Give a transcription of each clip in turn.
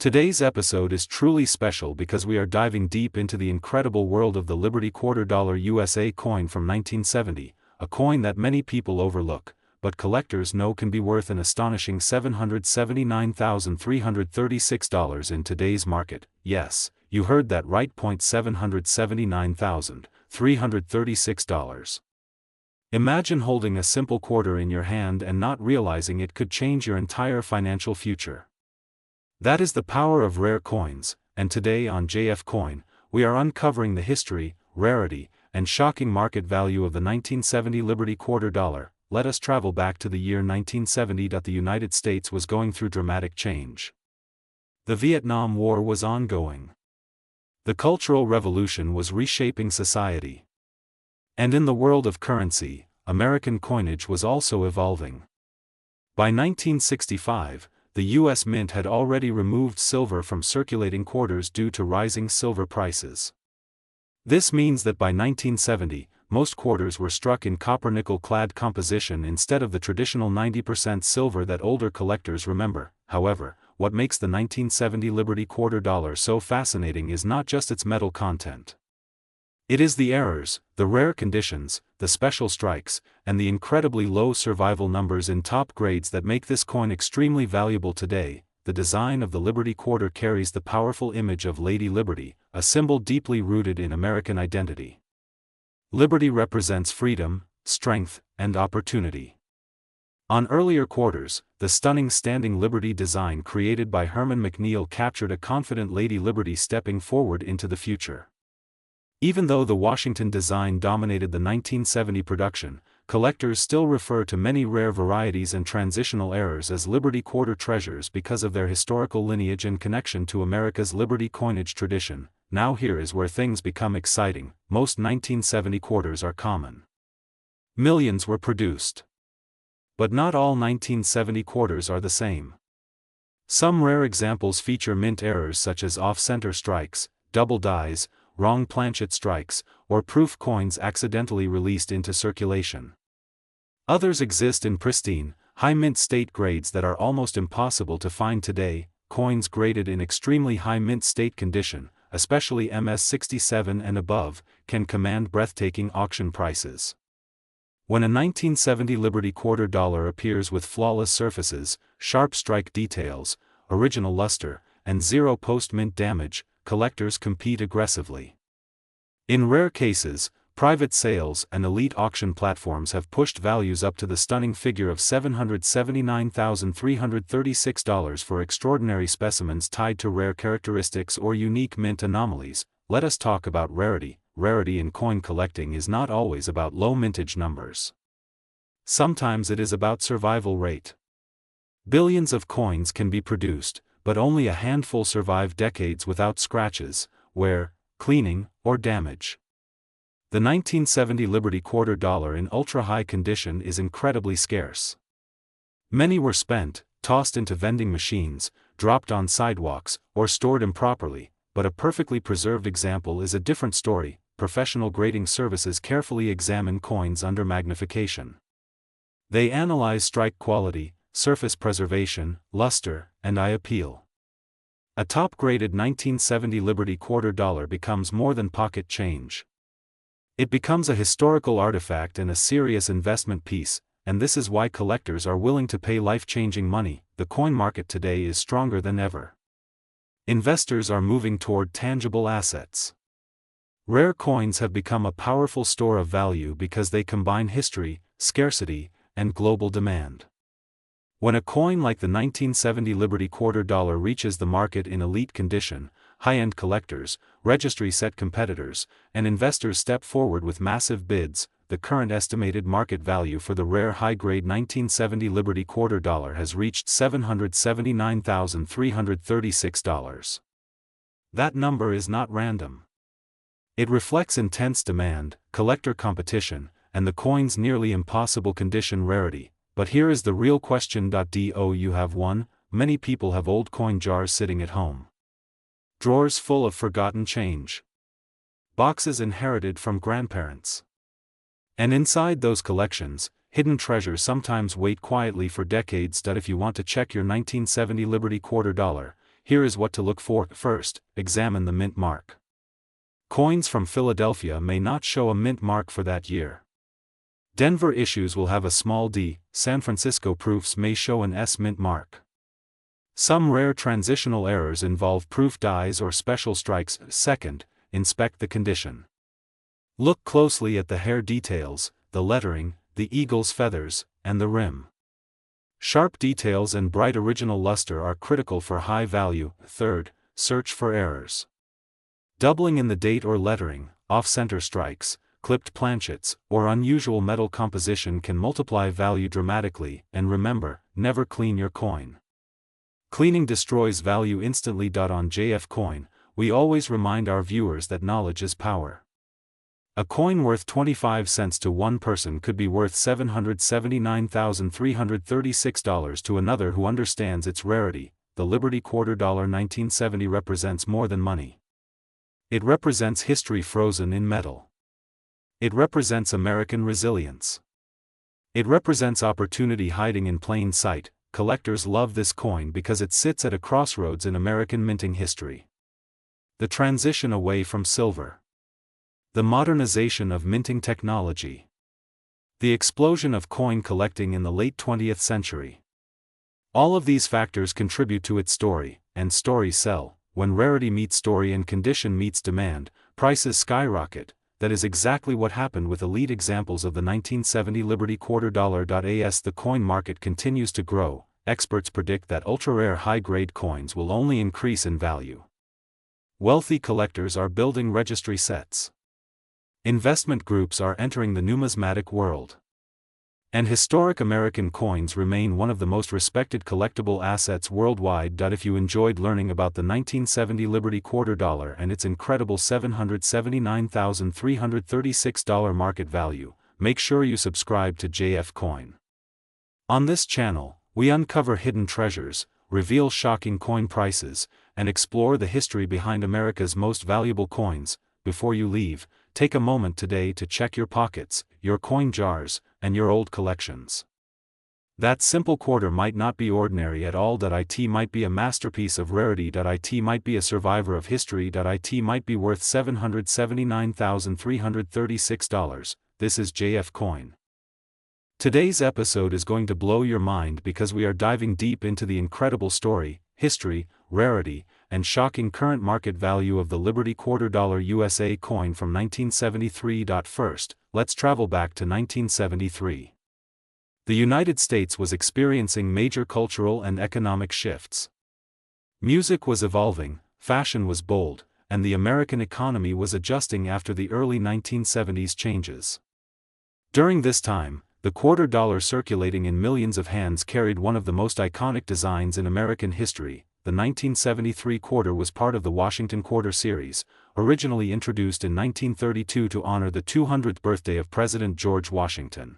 Today's episode is truly special because we are diving deep into the incredible world of the Liberty Quarter Dollar USA coin from 1970, a coin that many people overlook, but collectors know can be worth an astonishing $779,336 in today's market. Yes, you heard that right, $779,336. Imagine holding a simple quarter in your hand and not realizing it could change your entire financial future. That is the power of rare coins, and today on JF Coin, we are uncovering the history, rarity, and shocking market value of the 1970 Liberty Quarter Dollar. Let us travel back to the year 1970. The United States was going through dramatic change. The Vietnam War was ongoing. The Cultural Revolution was reshaping society. And in the world of currency, American coinage was also evolving. By 1965, the U.S. Mint had already removed silver from circulating quarters due to rising silver prices. This means that by 1970, most quarters were struck in copper-nickel-clad composition instead of the traditional 90% silver that older collectors remember. However, what makes the 1970 Liberty Quarter Dollar so fascinating is not just its metal content. It is the errors, the rare conditions, the special strikes, and the incredibly low survival numbers in top grades that make this coin extremely valuable today. The design of the Liberty Quarter carries the powerful image of Lady Liberty, a symbol deeply rooted in American identity. Liberty represents freedom, strength, and opportunity. On earlier quarters, the stunning Standing Liberty design created by Herman McNeil captured a confident Lady Liberty stepping forward into the future. Even though the Washington design dominated the 1970 production, collectors still refer to many rare varieties and transitional errors as Liberty Quarter treasures because of their historical lineage and connection to America's Liberty coinage tradition. Now here is where things become exciting. Most 1970 quarters are common. Millions were produced. But not all 1970 quarters are the same. Some rare examples feature mint errors such as off-center strikes, double dies, wrong planchet strikes, or proof coins accidentally released into circulation. Others exist in pristine, high mint state grades that are almost impossible to find today. Coins graded in extremely high mint state condition, especially MS67 and above, can command breathtaking auction prices. When a 1970 Liberty Quarter Dollar appears with flawless surfaces, sharp strike details, original luster, and zero post-mint damage, collectors compete aggressively. In rare cases, private sales and elite auction platforms have pushed values up to the stunning figure of $779,336 for extraordinary specimens tied to rare characteristics or unique mint anomalies. Let us talk about rarity. Rarity in coin collecting is not always about low mintage numbers. Sometimes it is about survival rate. Billions of coins can be produced, but only a handful survive decades without scratches, wear, cleaning, or damage. The 1970 Liberty Quarter Dollar in ultra-high condition is incredibly scarce. Many were spent, tossed into vending machines, dropped on sidewalks, or stored improperly, but a perfectly preserved example is a different story. Professional grading services carefully examine coins under magnification. They analyze strike quality, surface preservation, luster, and eye appeal. A top-graded 1970 Liberty Quarter Dollar becomes more than pocket change. It becomes a historical artifact and a serious investment piece, and this is why collectors are willing to pay life-changing money. The coin market today is stronger than ever. Investors are moving toward tangible assets. Rare coins have become a powerful store of value because they combine history, scarcity, and global demand. When a coin like the 1970 Liberty Quarter Dollar reaches the market in elite condition, high-end collectors, registry-set competitors, and investors step forward with massive bids. The current estimated market value for the rare high-grade 1970 Liberty Quarter Dollar has reached $779,336. That number is not random. It reflects intense demand, collector competition, and the coin's nearly impossible condition rarity. But here is the real question. Do you have one? Many people have old coin jars sitting at home. Drawers full of forgotten change. Boxes inherited from grandparents. And inside those collections, hidden treasures sometimes wait quietly for decades. If you want to check your 1970 Liberty Quarter Dollar, here is what to look for. First, examine the mint mark. Coins from Philadelphia may not show a mint mark for that year. Denver issues will have a small d, San Francisco proofs may show an S mint mark. Some rare transitional errors involve proof dies or special strikes. Second, inspect the condition. Look closely at the hair details, the lettering, the eagle's feathers, and the rim. Sharp details and bright original luster are critical for high value. Third, search for errors. Doubling in the date or lettering, off-center strikes, clipped planchets, or unusual metal composition can multiply value dramatically. And remember, never clean your coin. Cleaning destroys value instantly. On JF Coin, we always remind our viewers that knowledge is power. A coin worth 25 cents to one person could be worth $779,336 to another who understands its rarity. The Liberty $quarter 1970 represents more than money. It represents history frozen in metal. It represents American resilience. It represents opportunity hiding in plain sight. Collectors love this coin because it sits at a crossroads in American minting history. The transition away from silver. The modernization of minting technology. The explosion of coin collecting in the late 20th century. All of these factors contribute to its story, and stories sell. When rarity meets story and condition meets demand, prices skyrocket. That is exactly what happened with elite examples of the 1970 Liberty $quarter. As the coin market continues to grow, experts predict that ultra-rare high-grade coins will only increase in value. Wealthy collectors are building registry sets. Investment groups are entering the numismatic world. And historic American coins remain one of the most respected collectible assets worldwide. If you enjoyed learning about the 1970 Liberty $quarter and its incredible $779,336 market value, make sure you subscribe to JF Coin. On this channel, we uncover hidden treasures, reveal shocking coin prices, and explore the history behind America's most valuable coins. Before you leave, take a moment today to check your pockets, your coin jars, and your old collections. That simple quarter might not be ordinary at all. It might be a masterpiece of rarity. It might be a survivor of history. It might be worth $779,336. This is JF Coin. Today's episode is going to blow your mind because we are diving deep into the incredible story, history, rarity, and shocking current market value of the Liberty $quarter USA coin from 1973. First, let's travel back to 1973. The United States was experiencing major cultural and economic shifts. Music was evolving, fashion was bold, and the American economy was adjusting after the early 1970s changes. During this time, the $quarter circulating in millions of hands carried one of the most iconic designs in American history. The 1973 quarter was part of the Washington Quarter series, originally introduced in 1932 to honor the 200th birthday of President George Washington.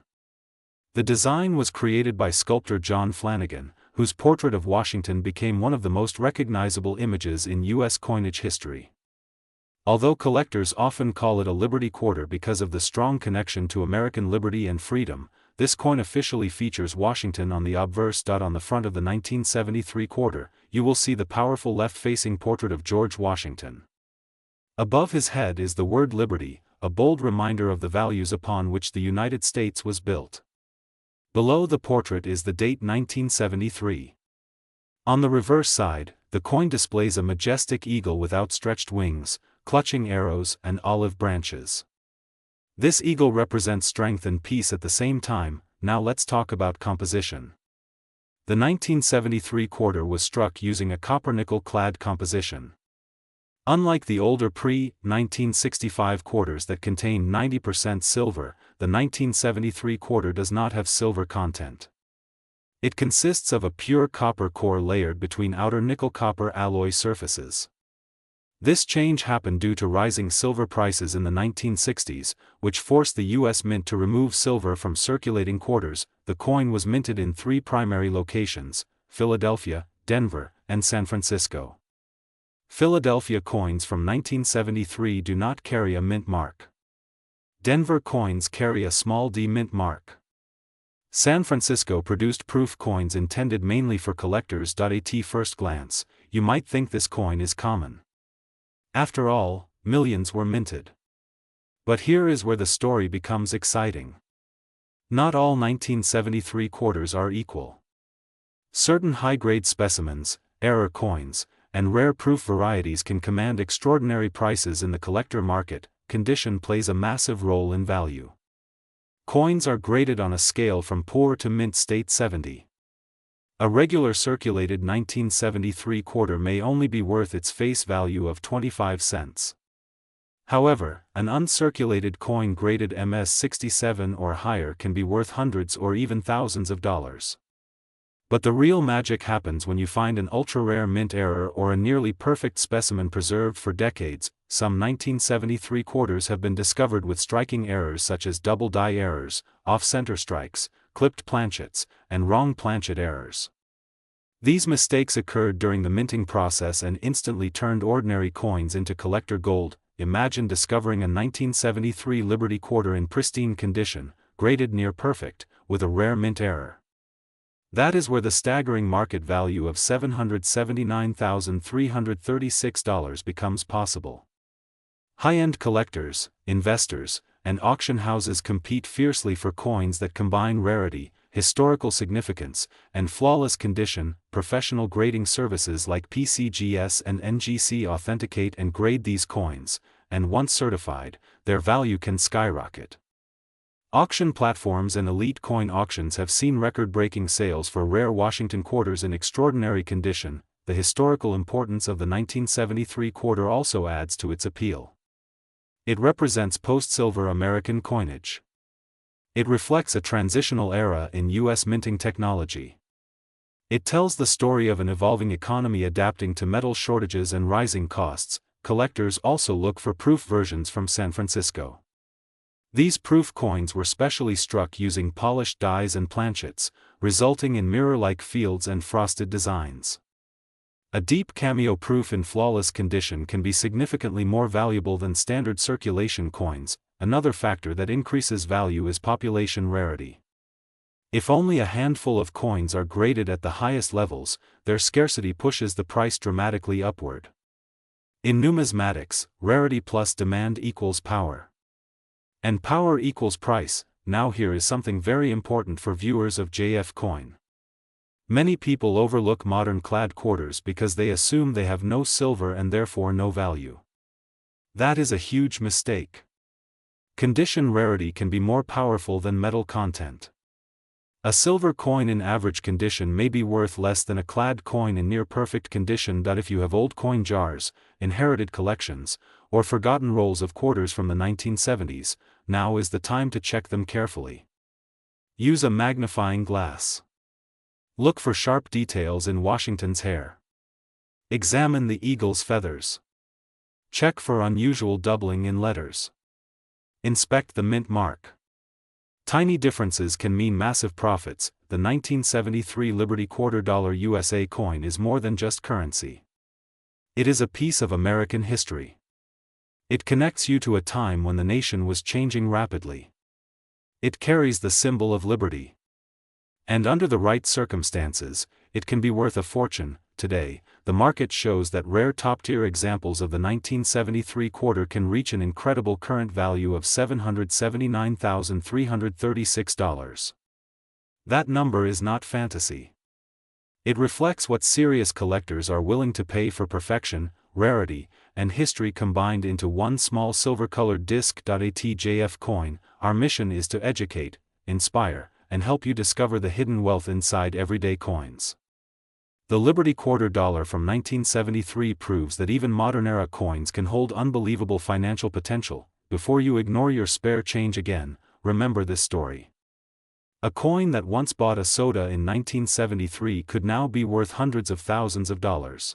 The design was created by sculptor John Flanagan, whose portrait of Washington became one of the most recognizable images in U.S. coinage history. Although collectors often call it a Liberty Quarter because of the strong connection to American liberty and freedom, this coin officially features Washington on the obverse. On the front of the 1973 quarter, you will see the powerful left-facing portrait of George Washington. Above his head is the word Liberty, a bold reminder of the values upon which the United States was built. Below the portrait is the date 1973. On the reverse side, the coin displays a majestic eagle with outstretched wings, clutching arrows and olive branches. This eagle represents strength and peace at the same time. Now let's talk about composition. The 1973 quarter was struck using a copper-nickel clad composition. Unlike the older pre-1965 quarters that contained 90% silver, the 1973 quarter does not have silver content. It consists of a pure copper core layered between outer nickel-copper alloy surfaces. This change happened due to rising silver prices in the 1960s, which forced the U.S. Mint to remove silver from circulating quarters. The coin was minted in 3 primary locations: Philadelphia, Denver, and San Francisco. Philadelphia coins from 1973 do not carry a mint mark. Denver coins carry a small d mint mark. San Francisco produced proof coins intended mainly for collectors. At first glance, you might think this coin is common. After all, millions were minted. But here is where the story becomes exciting. Not all 1973 quarters are equal. Certain high-grade specimens, error coins, and rare proof varieties can command extraordinary prices in the collector market. Condition plays a massive role in value. Coins are graded on a scale from poor to mint state 70. A regular circulated 1973 quarter may only be worth its face value of 25 cents. However, an uncirculated coin graded MS-67 or higher can be worth hundreds or even thousands of dollars. But the real magic happens when you find an ultra-rare mint error or a nearly perfect specimen preserved for decades. Some 1973 quarters have been discovered with striking errors such as double die errors, off-center strikes, clipped planchets, and wrong planchet errors. These mistakes occurred during the minting process and instantly turned ordinary coins into collector gold. Imagine discovering a 1973 Liberty quarter in pristine condition, graded near perfect, with a rare mint error. That is where the staggering market value of $779,336 becomes possible. High-end collectors, investors, and auction houses compete fiercely for coins that combine rarity, historical significance, and flawless condition. Professional grading services like PCGS and NGC authenticate and grade these coins, and once certified, their value can skyrocket. Auction platforms and elite coin auctions have seen record-breaking sales for rare Washington quarters in extraordinary condition. The historical importance of the 1973 quarter also adds to its appeal. It represents post-silver American coinage. It reflects a transitional era in U.S. minting technology. It tells the story of an evolving economy adapting to metal shortages and rising costs. Collectors also look for proof versions from San Francisco. These proof coins were specially struck using polished dies and planchets, resulting in mirror-like fields and frosted designs. A deep cameo proof in flawless condition can be significantly more valuable than standard circulation coins. Another factor that increases value is population rarity. If only a handful of coins are graded at the highest levels, their scarcity pushes the price dramatically upward. In numismatics, rarity plus demand equals power. And power equals price. Now here is something very important for viewers of JF Coin. Many people overlook modern clad quarters because they assume they have no silver and therefore no value. That is a huge mistake. Condition rarity can be more powerful than metal content. A silver coin in average condition may be worth less than a clad coin in near-perfect condition. If you have old coin jars, inherited collections, or forgotten rolls of quarters from the 1970s, now is the time to check them carefully. Use a magnifying glass. Look for sharp details in Washington's hair. Examine the eagle's feathers. Check for unusual doubling in letters. Inspect the mint mark. Tiny differences can mean massive profits. The 1973 Liberty $quarter USA coin is more than just currency. It is a piece of American history. It connects you to a time when the nation was changing rapidly. It carries the symbol of liberty. And under the right circumstances, it can be worth a fortune. Today, the market shows that rare top-tier examples of the 1973 quarter can reach an incredible current value of $779,336. That number is not fantasy. It reflects what serious collectors are willing to pay for perfection, rarity, and history combined into one small silver-colored disc. At JF Coin, our mission is to educate, inspire, and help you discover the hidden wealth inside everyday coins. The Liberty $quarter from 1973 proves that even modern-era coins can hold unbelievable financial potential. Before you ignore your spare change again, remember this story. A coin that once bought a soda in 1973 could now be worth hundreds of thousands of dollars.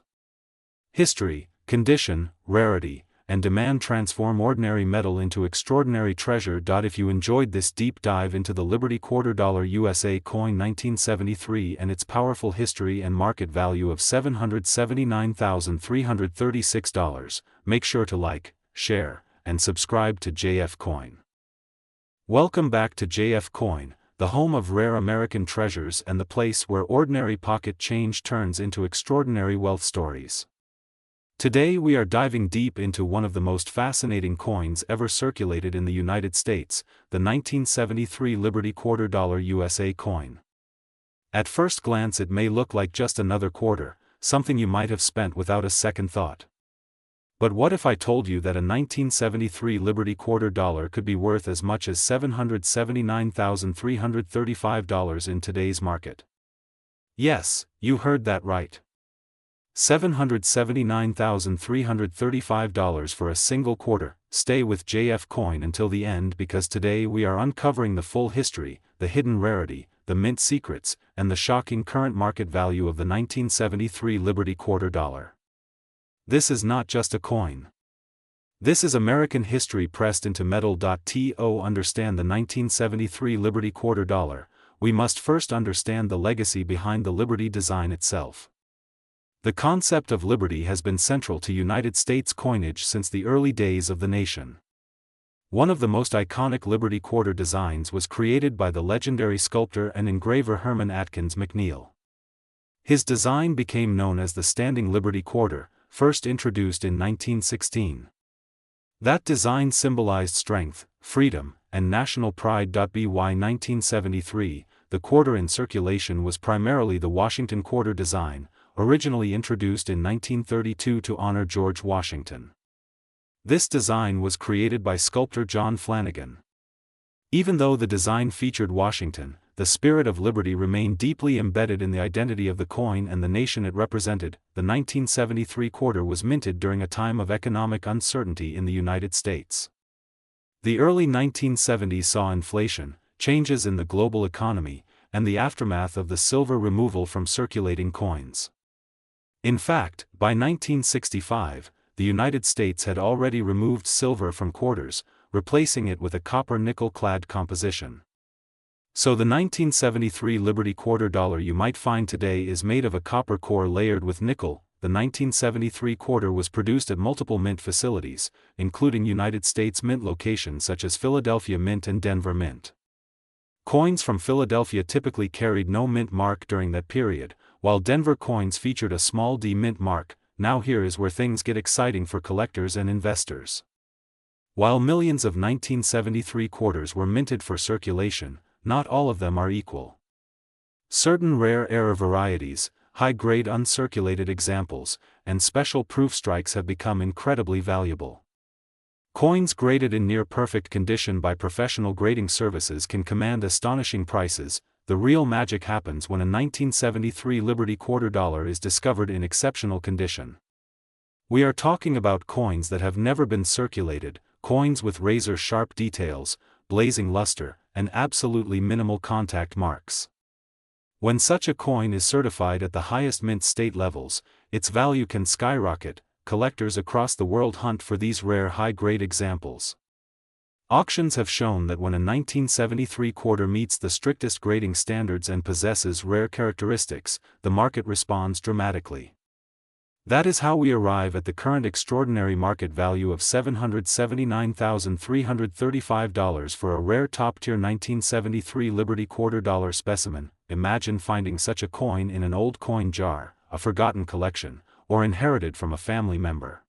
History, condition, rarity, and demand transform ordinary metal into extraordinary treasure. If you enjoyed this deep dive into the Liberty $quarter USA coin 1973 and its powerful history and market value of $779,336, make sure to like, share, and subscribe to JF Coin. Welcome back to JF Coin, the home of rare American treasures and the place where ordinary pocket change turns into extraordinary wealth stories. Today we are diving deep into one of the most fascinating coins ever circulated in the United States, the 1973 Liberty $quarter USA coin. At first glance it may look like just another quarter, something you might have spent without a second thought. But what if I told you that a 1973 Liberty $quarter could be worth as much as $779,335 in today's market? Yes, you heard that right. $779,335 for a single quarter. Stay with JF Coin until the end because today we are uncovering the full history, the hidden rarity, the mint secrets, and the shocking current market value of the 1973 Liberty $quarter. This is not just a coin. This is American history pressed into metal. To understand the 1973 Liberty $quarter, we must first understand the legacy behind the Liberty design itself. The concept of liberty has been central to United States coinage since the early days of the nation. One of the most iconic Liberty quarter designs was created by the legendary sculptor and engraver Herman Atkins McNeil. His design became known as the Standing Liberty Quarter, first introduced in 1916. That design symbolized strength, freedom, and national pride. By 1973, the quarter in circulation was primarily the Washington quarter design, originally introduced in 1932 to honor George Washington. This design was created by sculptor John Flanagan. Even though the design featured Washington, the spirit of liberty remained deeply embedded in the identity of the coin and the nation it represented. The 1973 quarter was minted during a time of economic uncertainty in the United States. The early 1970s saw inflation, changes in the global economy, and the aftermath of the silver removal from circulating coins. In fact, by 1965, the United States had already removed silver from quarters, replacing it with a copper-nickel-clad composition. So the 1973 Liberty $quarter you might find today is made of a copper core layered with nickel. The 1973 quarter was produced at multiple mint facilities, including United States mint locations such as Philadelphia Mint and Denver Mint. Coins from Philadelphia typically carried no mint mark during that period, while Denver coins featured a small D mint mark. Now here is where things get exciting for collectors and investors. While millions of 1973 quarters were minted for circulation, not all of them are equal. Certain rare error varieties, high-grade uncirculated examples, and special proof strikes have become incredibly valuable. Coins graded in near-perfect condition by professional grading services can command astonishing prices. The real magic happens when a 1973 Liberty $quarter is discovered in exceptional condition. We are talking about coins that have never been circulated, coins with razor-sharp details, blazing luster, and absolutely minimal contact marks. When such a coin is certified at the highest mint state levels, its value can skyrocket. Collectors across the world hunt for these rare high-grade examples. Auctions have shown that when a 1973 quarter meets the strictest grading standards and possesses rare characteristics, the market responds dramatically. That is how we arrive at the current extraordinary market value of $779,335 for a rare top-tier 1973 Liberty $quarter specimen. Imagine finding such a coin in an old coin jar, a forgotten collection, or inherited from a family member.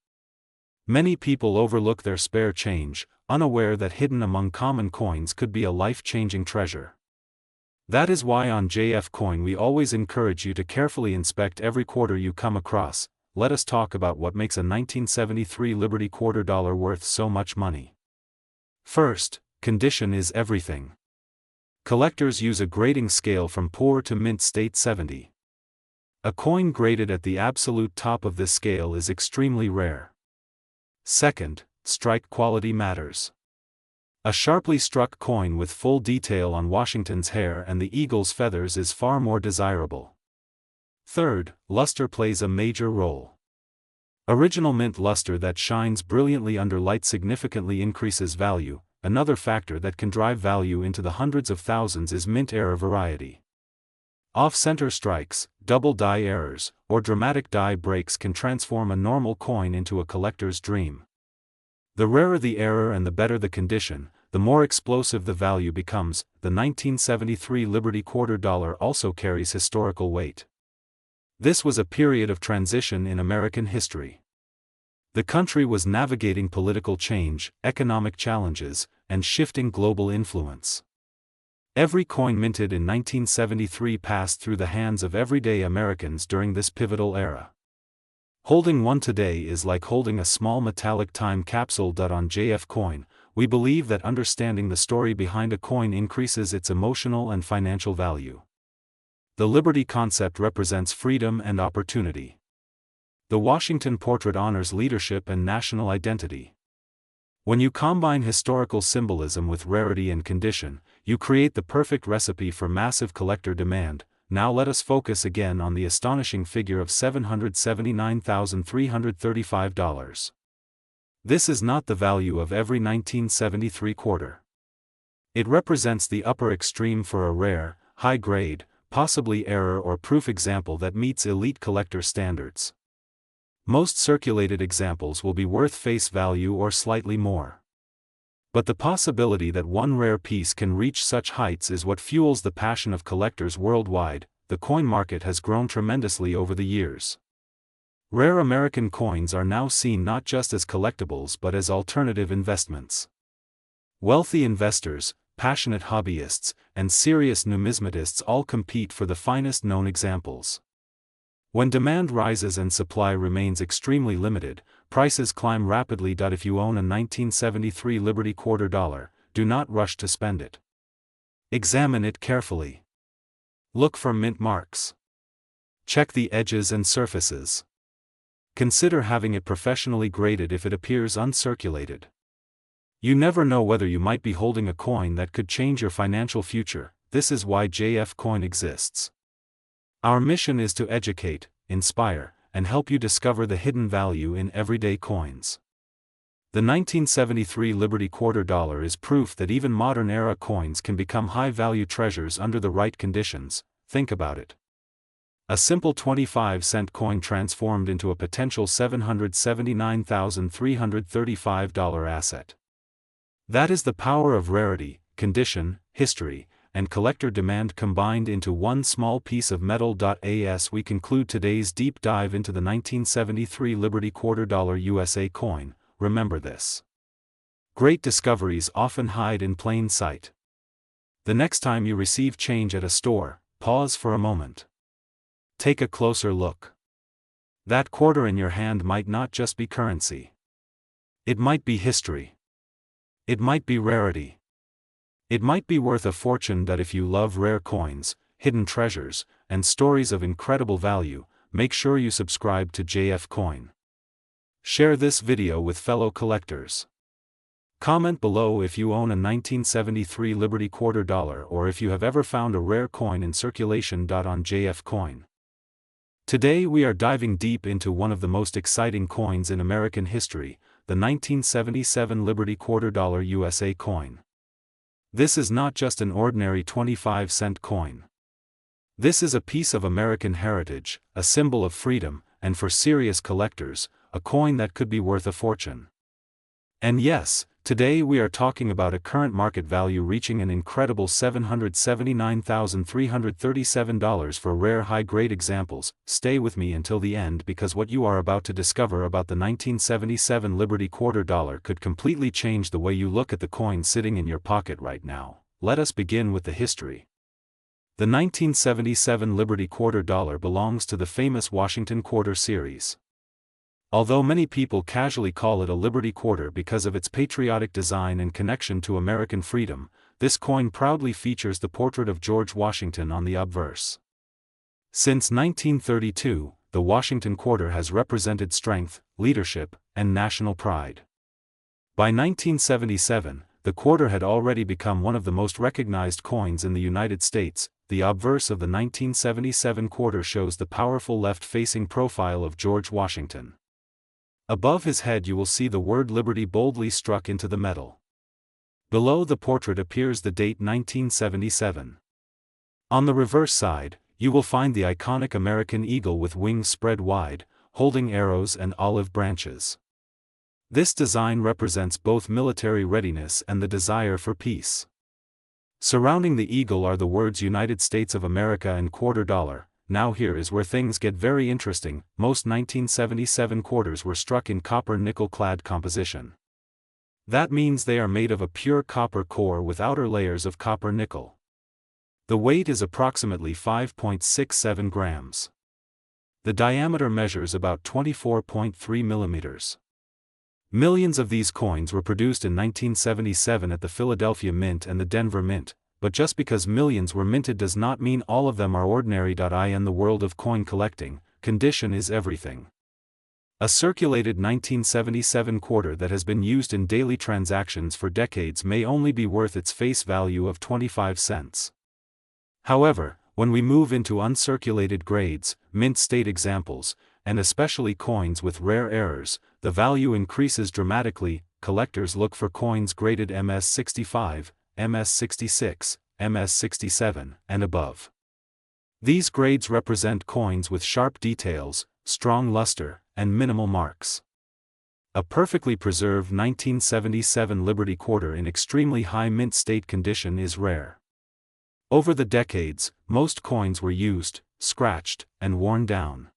Many people overlook their spare change, unaware that hidden among common coins could be a life-changing treasure. That is why on JF Coin we always encourage you to carefully inspect every quarter you come across. Let us talk about what makes a 1973 Liberty $quarter worth so much money. First, condition is everything. Collectors use a grading scale from poor to mint state 70. A coin graded at the absolute top of this scale is extremely rare. Second, strike quality matters. A sharply struck coin with full detail on Washington's hair and the eagle's feathers is far more desirable. Third, luster plays a major role. Original mint luster that shines brilliantly under light significantly increases value. Another factor that can drive value into the hundreds of thousands is mint error variety. Off-center strikes, double die errors, or dramatic die breaks can transform a normal coin into a collector's dream. The rarer the error and the better the condition, the more explosive the value becomes. The 1973 Liberty quarter dollar also carries historical weight. This was a period of transition in American history. The country was navigating political change, economic challenges, and shifting global influence. Every coin minted in 1973 passed through the hands of everyday Americans during this pivotal era. Holding one today is like holding a small metallic time capsule. On JF Coin, we believe that understanding the story behind a coin increases its emotional and financial value. The Liberty concept represents freedom and opportunity. The Washington portrait honors leadership and national identity. When you combine historical symbolism with rarity and condition, you create the perfect recipe for massive collector demand. Now let us focus again on the astonishing figure of $779,335. This is not the value of every 1973 quarter. It represents the upper extreme for a rare, high-grade, possibly error or proof example that meets elite collector standards. Most circulated examples will be worth face value or slightly more. But the possibility that one rare piece can reach such heights is what fuels the passion of collectors worldwide. The coin market has grown tremendously over the years. Rare American coins are now seen not just as collectibles but as alternative investments. Wealthy investors, passionate hobbyists, and serious numismatists all compete for the finest known examples. When demand rises and supply remains extremely limited, prices climb rapidly. If you own a 1973 Liberty quarter dollar, do not rush to spend it. Examine it carefully. Look for mint marks. Check the edges and surfaces. Consider having it professionally graded if it appears uncirculated. You never know whether you might be holding a coin that could change your financial future. This is why JF Coin exists. Our mission is to educate, inspire, and help you discover the hidden value in everyday coins. The 1973 Liberty quarter dollar is proof that even modern-era coins can become high-value treasures under the right conditions. Think about it. A simple 25-cent coin transformed into a potential $779,335 asset. That is the power of rarity, condition, history, and collector demand combined into one small piece of metal. As we conclude today's deep dive into the 1973 Liberty quarter dollar USA coin, remember this. Great discoveries often hide in plain sight. The next time you receive change at a store, pause for a moment. Take a closer look. That quarter in your hand might not just be currency. It might be history. It might be rarity. It might be worth a fortune. If you love rare coins, hidden treasures, and stories of incredible value, make sure you subscribe to JF Coin. Share this video with fellow collectors. Comment below if you own a 1973 Liberty quarter dollar or if you have ever found a rare coin in circulation. On JF Coin. Today we are diving deep into one of the most exciting coins in American history, the 1977 Liberty quarter dollar USA coin. This is not just an ordinary 25-cent coin. This is a piece of American heritage, a symbol of freedom, and for serious collectors, a coin that could be worth a fortune. And yes, today we are talking about a current market value reaching an incredible $779,337 for rare high-grade examples. Stay with me until the end because what you are about to discover about the 1977 Liberty quarter dollar could completely change the way you look at the coin sitting in your pocket right now. Let us begin with the history. The 1977 Liberty quarter dollar belongs to the famous Washington quarter series. Although many people casually call it a Liberty quarter because of its patriotic design and connection to American freedom, this coin proudly features the portrait of George Washington on the obverse. Since 1932, the Washington quarter has represented strength, leadership, and national pride. By 1977, the quarter had already become one of the most recognized coins in the United States. The obverse of the 1977 quarter shows the powerful left-facing profile of George Washington. Above his head you will see the word Liberty boldly struck into the metal. Below the portrait appears the date 1977. On the reverse side, you will find the iconic American eagle with wings spread wide, holding arrows and olive branches. This design represents both military readiness and the desire for peace. Surrounding the eagle are the words United States of America and $quarter. Now here is where things get very interesting. Most 1977 quarters were struck in copper nickel-clad composition. That means they are made of a pure copper core with outer layers of copper nickel. The weight is approximately 5.67 grams. The diameter measures about 24.3 millimeters. Millions of these coins were produced in 1977 at the Philadelphia Mint and the Denver Mint, but just because millions were minted does not mean all of them are ordinary. In the world of coin collecting, condition is everything. A circulated 1977 quarter that has been used in daily transactions for decades may only be worth its face value of 25 cents. However, when we move into uncirculated grades, mint state examples, and especially coins with rare errors, the value increases dramatically. Collectors look for coins graded MS65, MS66, MS67, and above. These grades represent coins with sharp details, strong luster, and minimal marks. A perfectly preserved 1977 Liberty quarter in extremely high mint state condition is rare. Over the decades, most coins were used, scratched, and worn down.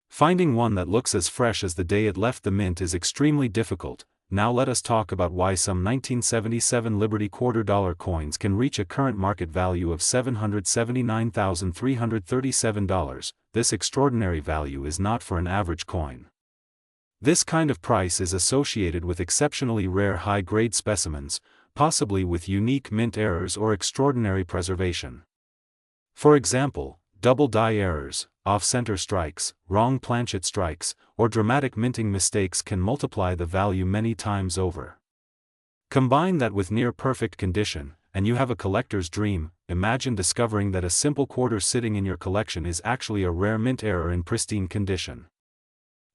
Finding one that looks as fresh as the day it left the mint is extremely difficult. Now let us talk about why some 1977 Liberty $quarter coins can reach a current market value of $779,337. This extraordinary value is not for an average coin. This kind of price is associated with exceptionally rare high-grade specimens, possibly with unique mint errors or extraordinary preservation. For example, double die errors, off-center strikes, wrong planchet strikes, or dramatic minting mistakes can multiply the value many times over. Combine that with near-perfect condition, and you have a collector's dream. Imagine discovering that a simple quarter sitting in your collection is actually a rare mint error in pristine condition.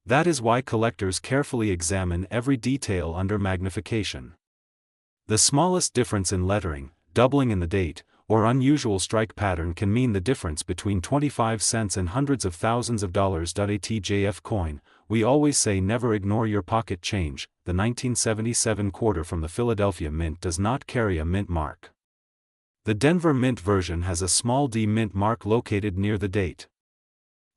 That is why collectors carefully examine every detail under magnification. The smallest difference in lettering, doubling in the date, or unusual strike pattern can mean the difference between 25 cents and hundreds of thousands of dollars. ATJF coin, we always say never ignore your pocket change. The 1977 quarter from the Philadelphia Mint does not carry a mint mark. The Denver Mint version has a small d mint mark located near the date.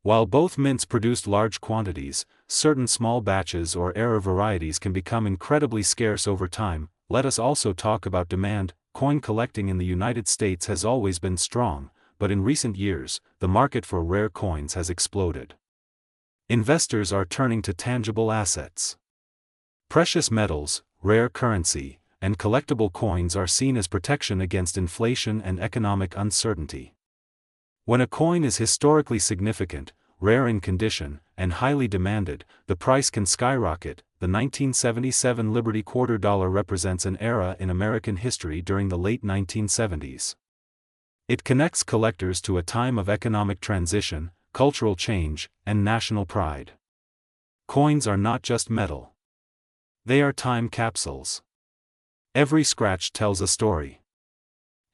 While both mints produced large quantities, certain small batches or error varieties can become incredibly scarce over time. Let us also talk about demand. Coin collecting in the United States has always been strong, but in recent years, the market for rare coins has exploded. Investors are turning to tangible assets. Precious metals, rare currency, and collectible coins are seen as protection against inflation and economic uncertainty. When a coin is historically significant, rare in condition, and highly demanded, the price can skyrocket. The 1977 Liberty $quarter represents an era in American history during the late 1970s. It connects collectors to a time of economic transition, cultural change, and national pride. Coins are not just metal. They are time capsules. Every scratch tells a story.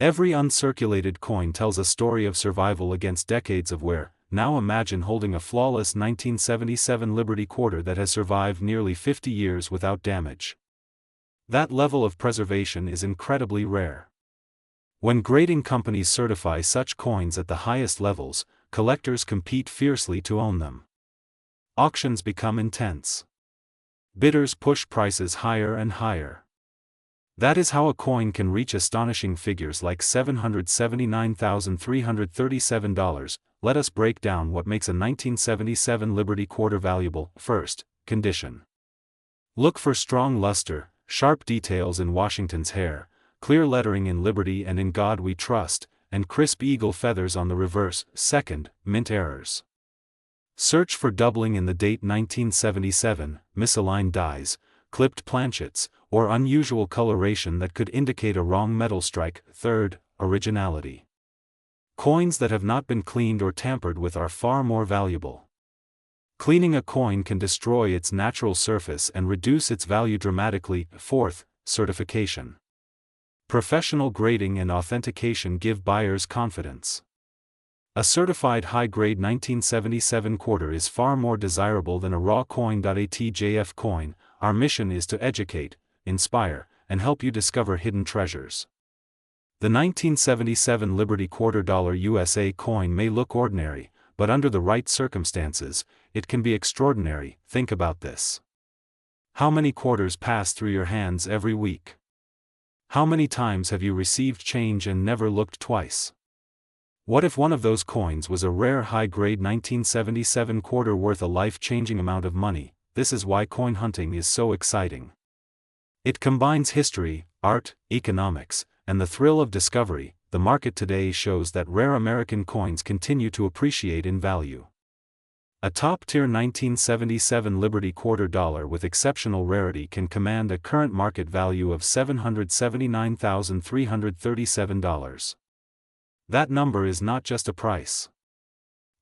Every uncirculated coin tells a story of survival against decades of wear. Now imagine holding a flawless 1977 Liberty quarter that has survived nearly 50 years without damage. That level of preservation is incredibly rare. When grading companies certify such coins at the highest levels, collectors compete fiercely to own them. Auctions become intense. Bidders push prices higher and higher. That is how a coin can reach astonishing figures like $779,337. Let us break down what makes a 1977 Liberty quarter valuable. First, condition. Look for strong luster, sharp details in Washington's hair, clear lettering in Liberty and In God We Trust, and crisp eagle feathers on the reverse. Second, mint errors. Search for doubling in the date 1977, misaligned dies, clipped planchets, or unusual coloration that could indicate a wrong metal strike. Third, originality. Coins that have not been cleaned or tampered with are far more valuable. Cleaning a coin can destroy its natural surface and reduce its value dramatically. Fourth, certification. Professional grading and authentication give buyers confidence. A certified high-grade 1977 quarter is far more desirable than a raw coin. ATJF coin, our mission is to educate, inspire, and help you discover hidden treasures. The 1977 Liberty $quarter USA coin may look ordinary, but under the right circumstances, it can be extraordinary. Think about this. How many quarters pass through your hands every week? How many times have you received change and never looked twice? What if one of those coins was a rare high-grade 1977 quarter worth a life-changing amount of money? This is why coin hunting is so exciting. It combines history, art, economics, and the thrill of discovery. The market today shows that rare American coins continue to appreciate in value. A top-tier 1977 Liberty $quarter with exceptional rarity can command a current market value of $779,337. That number is not just a price.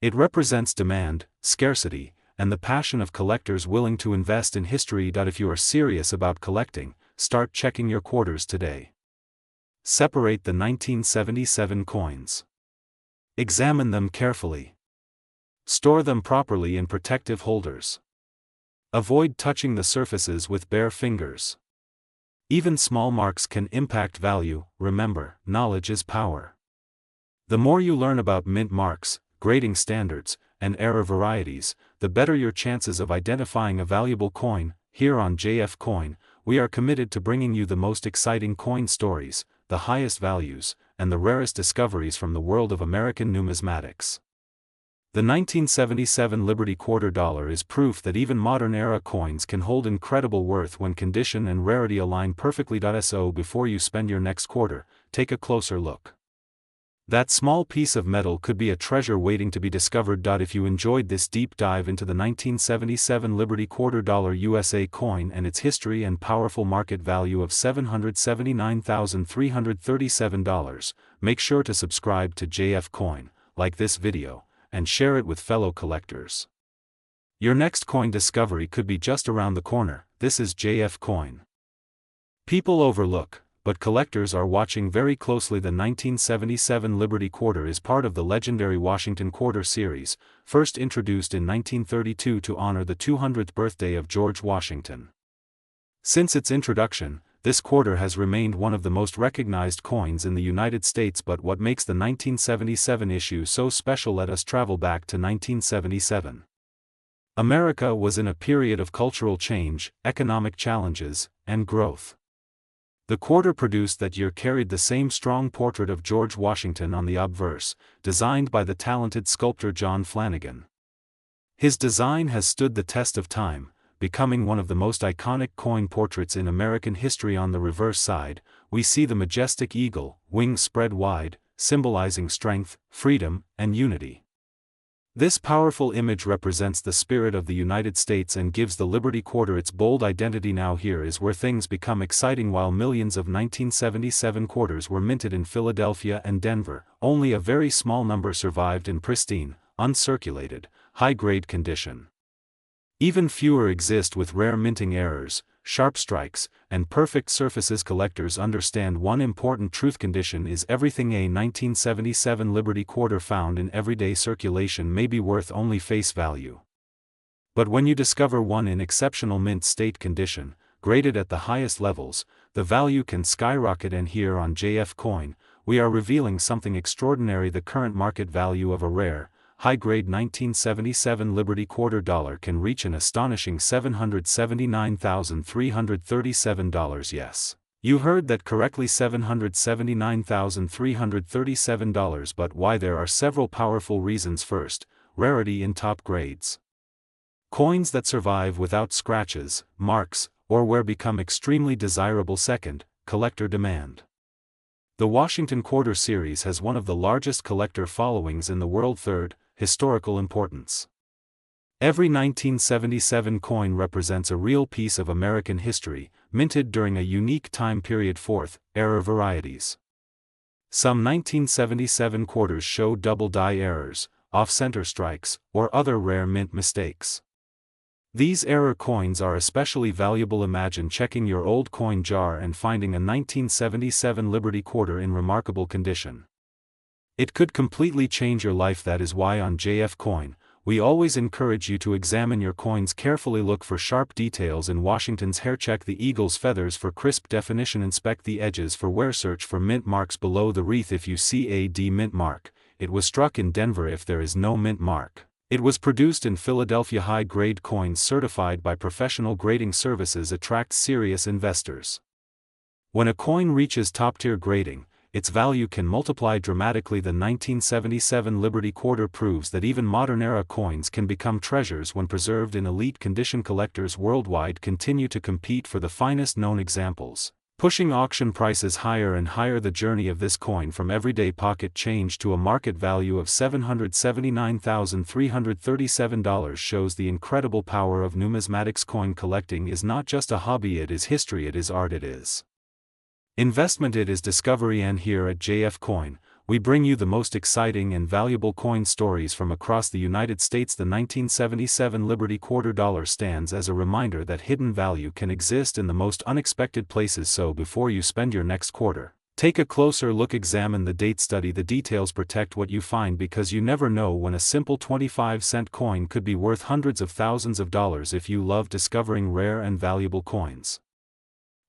It represents demand, scarcity, and the passion of collectors willing to invest in history. If you are serious about collecting, start checking your quarters today. Separate the 1977 coins. Examine them carefully. Store them properly in protective holders. Avoid touching the surfaces with bare fingers. Even small marks can impact value. Remember, knowledge is power. The more you learn about mint marks, grading standards, and error varieties, the better your chances of identifying a valuable coin. Here on JF Coin, we are committed to bringing you the most exciting coin stories, the highest values, and the rarest discoveries from the world of American numismatics. The 1977 Liberty $quarter is proof that even modern-era coins can hold incredible worth when condition and rarity align perfectly. So before you spend your next quarter, take a closer look. That small piece of metal could be a treasure waiting to be discovered. If you enjoyed this deep dive into the 1977 Liberty $quarter USA coin and its history and powerful market value of $779,337, make sure to subscribe to JF Coin, like this video, and share it with fellow collectors. Your next coin discovery could be just around the corner. This is JF Coin. People overlook, but collectors are watching very closely. The 1977 Liberty $quarter is part of the legendary Washington Quarter series, first introduced in 1932 to honor the 200th birthday of George Washington. Since its introduction, this quarter has remained one of the most recognized coins in the United States. But what makes the 1977 issue so special? Let us travel back to 1977. America was in a period of cultural change, economic challenges, and growth. The quarter produced that year carried the same strong portrait of George Washington on the obverse, designed by the talented sculptor John Flanagan. His design has stood the test of time, becoming one of the most iconic coin portraits in American history. On the reverse side, we see the majestic eagle, wings spread wide, symbolizing strength, freedom, and unity. This powerful image represents the spirit of the United States and gives the Liberty $quarter its bold identity. Now here is where things become exciting. While millions of 1977 quarters were minted in Philadelphia and Denver, only a very small number survived in pristine, uncirculated, high-grade condition. Even fewer exist with rare minting errors, sharp strikes, and perfect surfaces. Collectors understand one important truth: condition is everything. A 1977 Liberty $quarter found in everyday circulation may be worth only face value. But when you discover one in exceptional mint state condition, graded at the highest levels, the value can skyrocket. And here on JF Coin, we are revealing something extraordinary: the current market value of a rare, high-grade 1977 Liberty $quarter can reach an astonishing $779,337. Yes, you heard that correctly, $779,337. But why? There are several powerful reasons. First, rarity in top grades. Coins that survive without scratches, marks, or wear become extremely desirable. Second, collector demand. The Washington Quarter series has one of the largest collector followings in the world. Third, historical importance. Every 1977 coin represents a real piece of American history, minted during a unique time period. Fourth, error varieties. Some 1977 quarters show double die errors, off-center strikes, or other rare mint mistakes. These error coins are especially valuable. Imagine checking your old coin jar and finding a 1977 Liberty $quarter in remarkable condition. It could completely change your life. That is why on JF Coin, we always encourage you to examine your coins carefully. Look for sharp details in Washington's hair. Check the eagle's feathers for crisp definition. Inspect the edges for wear. Search for mint marks below the wreath. If you see a D mint mark, it was struck in Denver. If there is no mint mark, it was produced in Philadelphia. High-grade coins certified by professional grading services attract serious investors. When a coin reaches top-tier grading, its value can multiply dramatically. The 1977 Liberty Quarter proves that even modern-era coins can become treasures when preserved in elite condition. Collectors worldwide continue to compete for the finest known examples, pushing auction prices higher and higher. The journey of this coin from everyday pocket change to a market value of $779,337 shows the incredible power of numismatics. Coin collecting is not just a hobby, it is history, it is art, it is investment, it is discovery. And here at JF Coin, we bring you the most exciting and valuable coin stories from across the United States. The 1977 Liberty Quarter Dollar stands as a reminder that hidden value can exist in the most unexpected places. So before you spend your next quarter, take a closer look, examine the date, study the details, protect what you find, because you never know when a simple 25-cent coin could be worth hundreds of thousands of dollars. If you love discovering rare and valuable coins,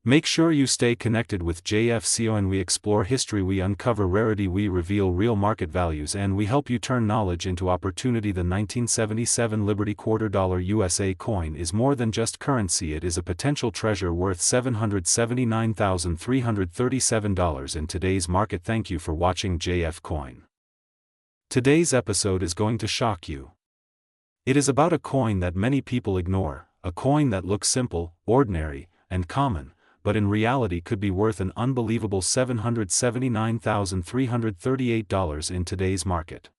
make sure you stay connected with JFCON. We explore history, we uncover rarity, we reveal real market values, and we help you turn knowledge into opportunity. The 1977 Liberty Quarter Dollar USA coin is more than just currency, it is a potential treasure worth $779,337 in today's market. Thank you for watching JF Coin. Today's episode is going to shock you. It is about a coin that many people ignore, a coin that looks simple, ordinary, and common, but in reality could be worth an unbelievable $779,338 in today's market.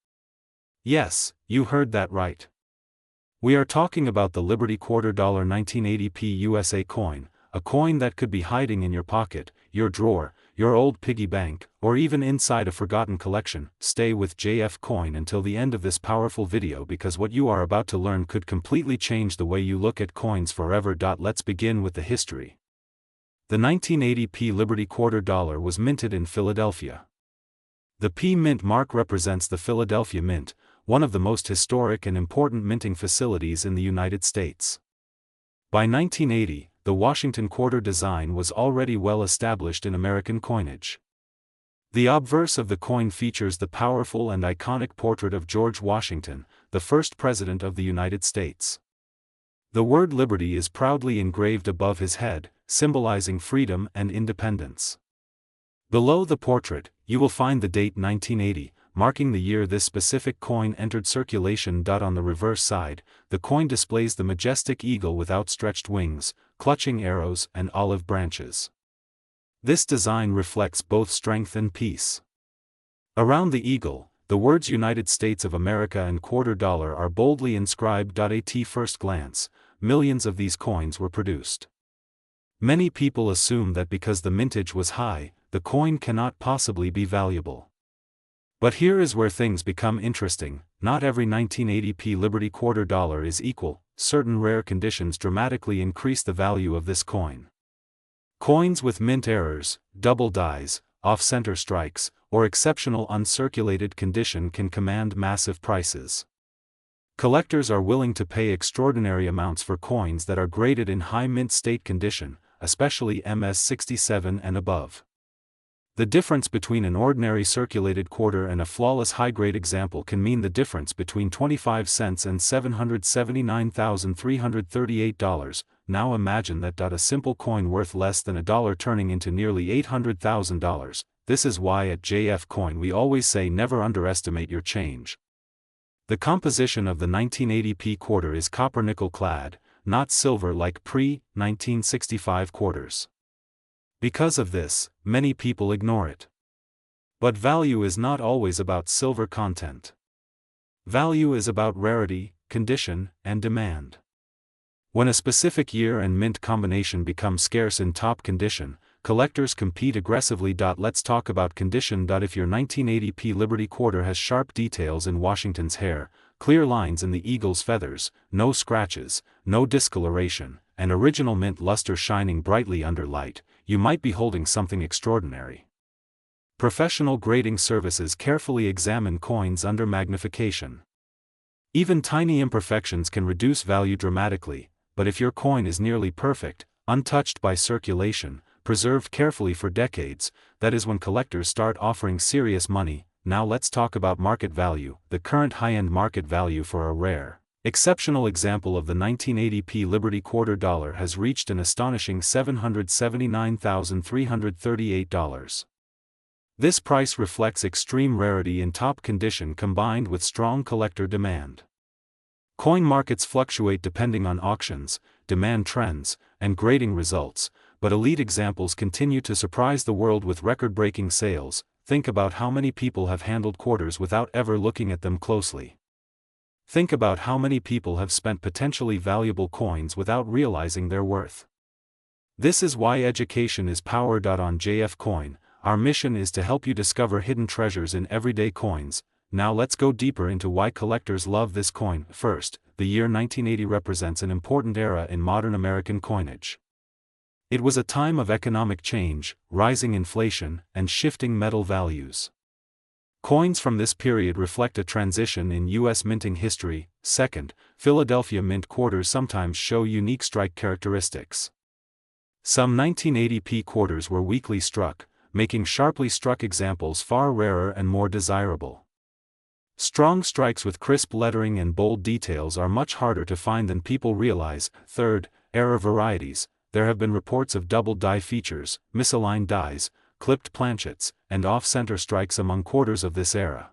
Yes, you heard that right. We are talking about the Liberty Quarter Dollar 1980p USA coin, a coin that could be hiding in your pocket, your drawer, your old piggy bank, or even inside a forgotten collection. Stay with JF Coin until the end of this powerful video, because what you are about to learn could completely change the way you look at coins forever. Let's begin with the history. The 1980p Liberty Quarter Dollar was minted in Philadelphia. The P Mint mark represents the Philadelphia Mint, one of the most historic and important minting facilities in the United States. By 1980, the Washington quarter design was already well established in American coinage. The obverse of the coin features the powerful and iconic portrait of George Washington, the first President of the United States. The word Liberty is proudly engraved above his head, symbolizing freedom and independence. Below the portrait, you will find the date 1980, marking the year this specific coin entered circulation. On the reverse side, the coin displays the majestic eagle with outstretched wings, clutching arrows and olive branches. This design reflects both strength and peace. Around the eagle, the words United States of America and quarter dollar are boldly inscribed. At first glance, millions of these coins were produced. Many people assume that because the mintage was high, the coin cannot possibly be valuable. But here is where things become interesting. Not every 1980p Liberty Quarter Dollar is equal. Certain rare conditions dramatically increase the value of this coin. Coins with mint errors, double dies, off-center strikes, or exceptional uncirculated condition can command massive prices. Collectors are willing to pay extraordinary amounts for coins that are graded in high mint state condition, especially MS67 and above. The difference between an ordinary circulated quarter and a flawless high-grade example can mean the difference between 25 cents and $779,338. Now imagine that. A simple coin worth less than $1 turning into nearly $800,000. This is why at JF Coin we always say never underestimate your change. The composition of the 1980p quarter is copper nickel clad, not silver like pre-1965 quarters. Because of this, many people ignore it. But value is not always about silver content. Value is about rarity, condition, and demand. When a specific year and mint combination becomes scarce in top condition, collectors compete aggressively. Let's talk about condition. If your 1980p Liberty Quarter has sharp details in Washington's hair, clear lines in the eagle's feathers, no scratches, no discoloration, and original mint luster shining brightly under light, you might be holding something extraordinary. Professional grading services carefully examine coins under magnification. Even tiny imperfections can reduce value dramatically, but if your coin is nearly perfect, untouched by circulation, preserved carefully for decades, that is when collectors start offering serious money. Now let's talk about market value, the current high-end market value for a rare, exceptional example of the 1980p Liberty quarter dollar has reached an astonishing $779,338. This price reflects extreme rarity in top condition combined with strong collector demand. Coin markets fluctuate depending on auctions, demand trends, and grading results, but elite examples continue to surprise the world with record-breaking sales. Think about how many people have handled quarters without ever looking at them closely. Think about how many people have spent potentially valuable coins without realizing their worth. This is why education is power. On JF Coin, our mission is to help you discover hidden treasures in everyday coins. Now let's go deeper into why collectors love this coin. First, the year 1980 represents an important era in modern American coinage. It was a time of economic change, rising inflation, and shifting metal values. Coins from this period reflect a transition in U.S. minting history. Second, Philadelphia mint quarters sometimes show unique strike characteristics. Some 1980p quarters were weakly struck, making sharply struck examples far rarer and more desirable. Strong strikes with crisp lettering and bold details are much harder to find than people realize. Third, error varieties. There have been reports of double die features, misaligned dies, clipped planchets, and off-center strikes among quarters of this era.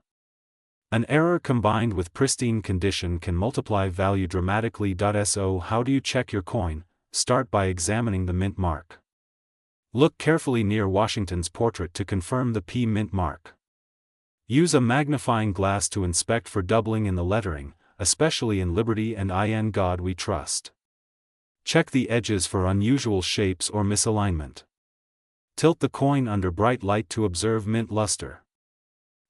An error combined with pristine condition can multiply value dramatically. So how do you check your coin? Start by examining the mint mark. Look carefully near Washington's portrait to confirm the P mint mark. Use a magnifying glass to inspect for doubling in the lettering, especially in Liberty and In God We Trust. Check the edges for unusual shapes or misalignment. Tilt the coin under bright light to observe mint luster.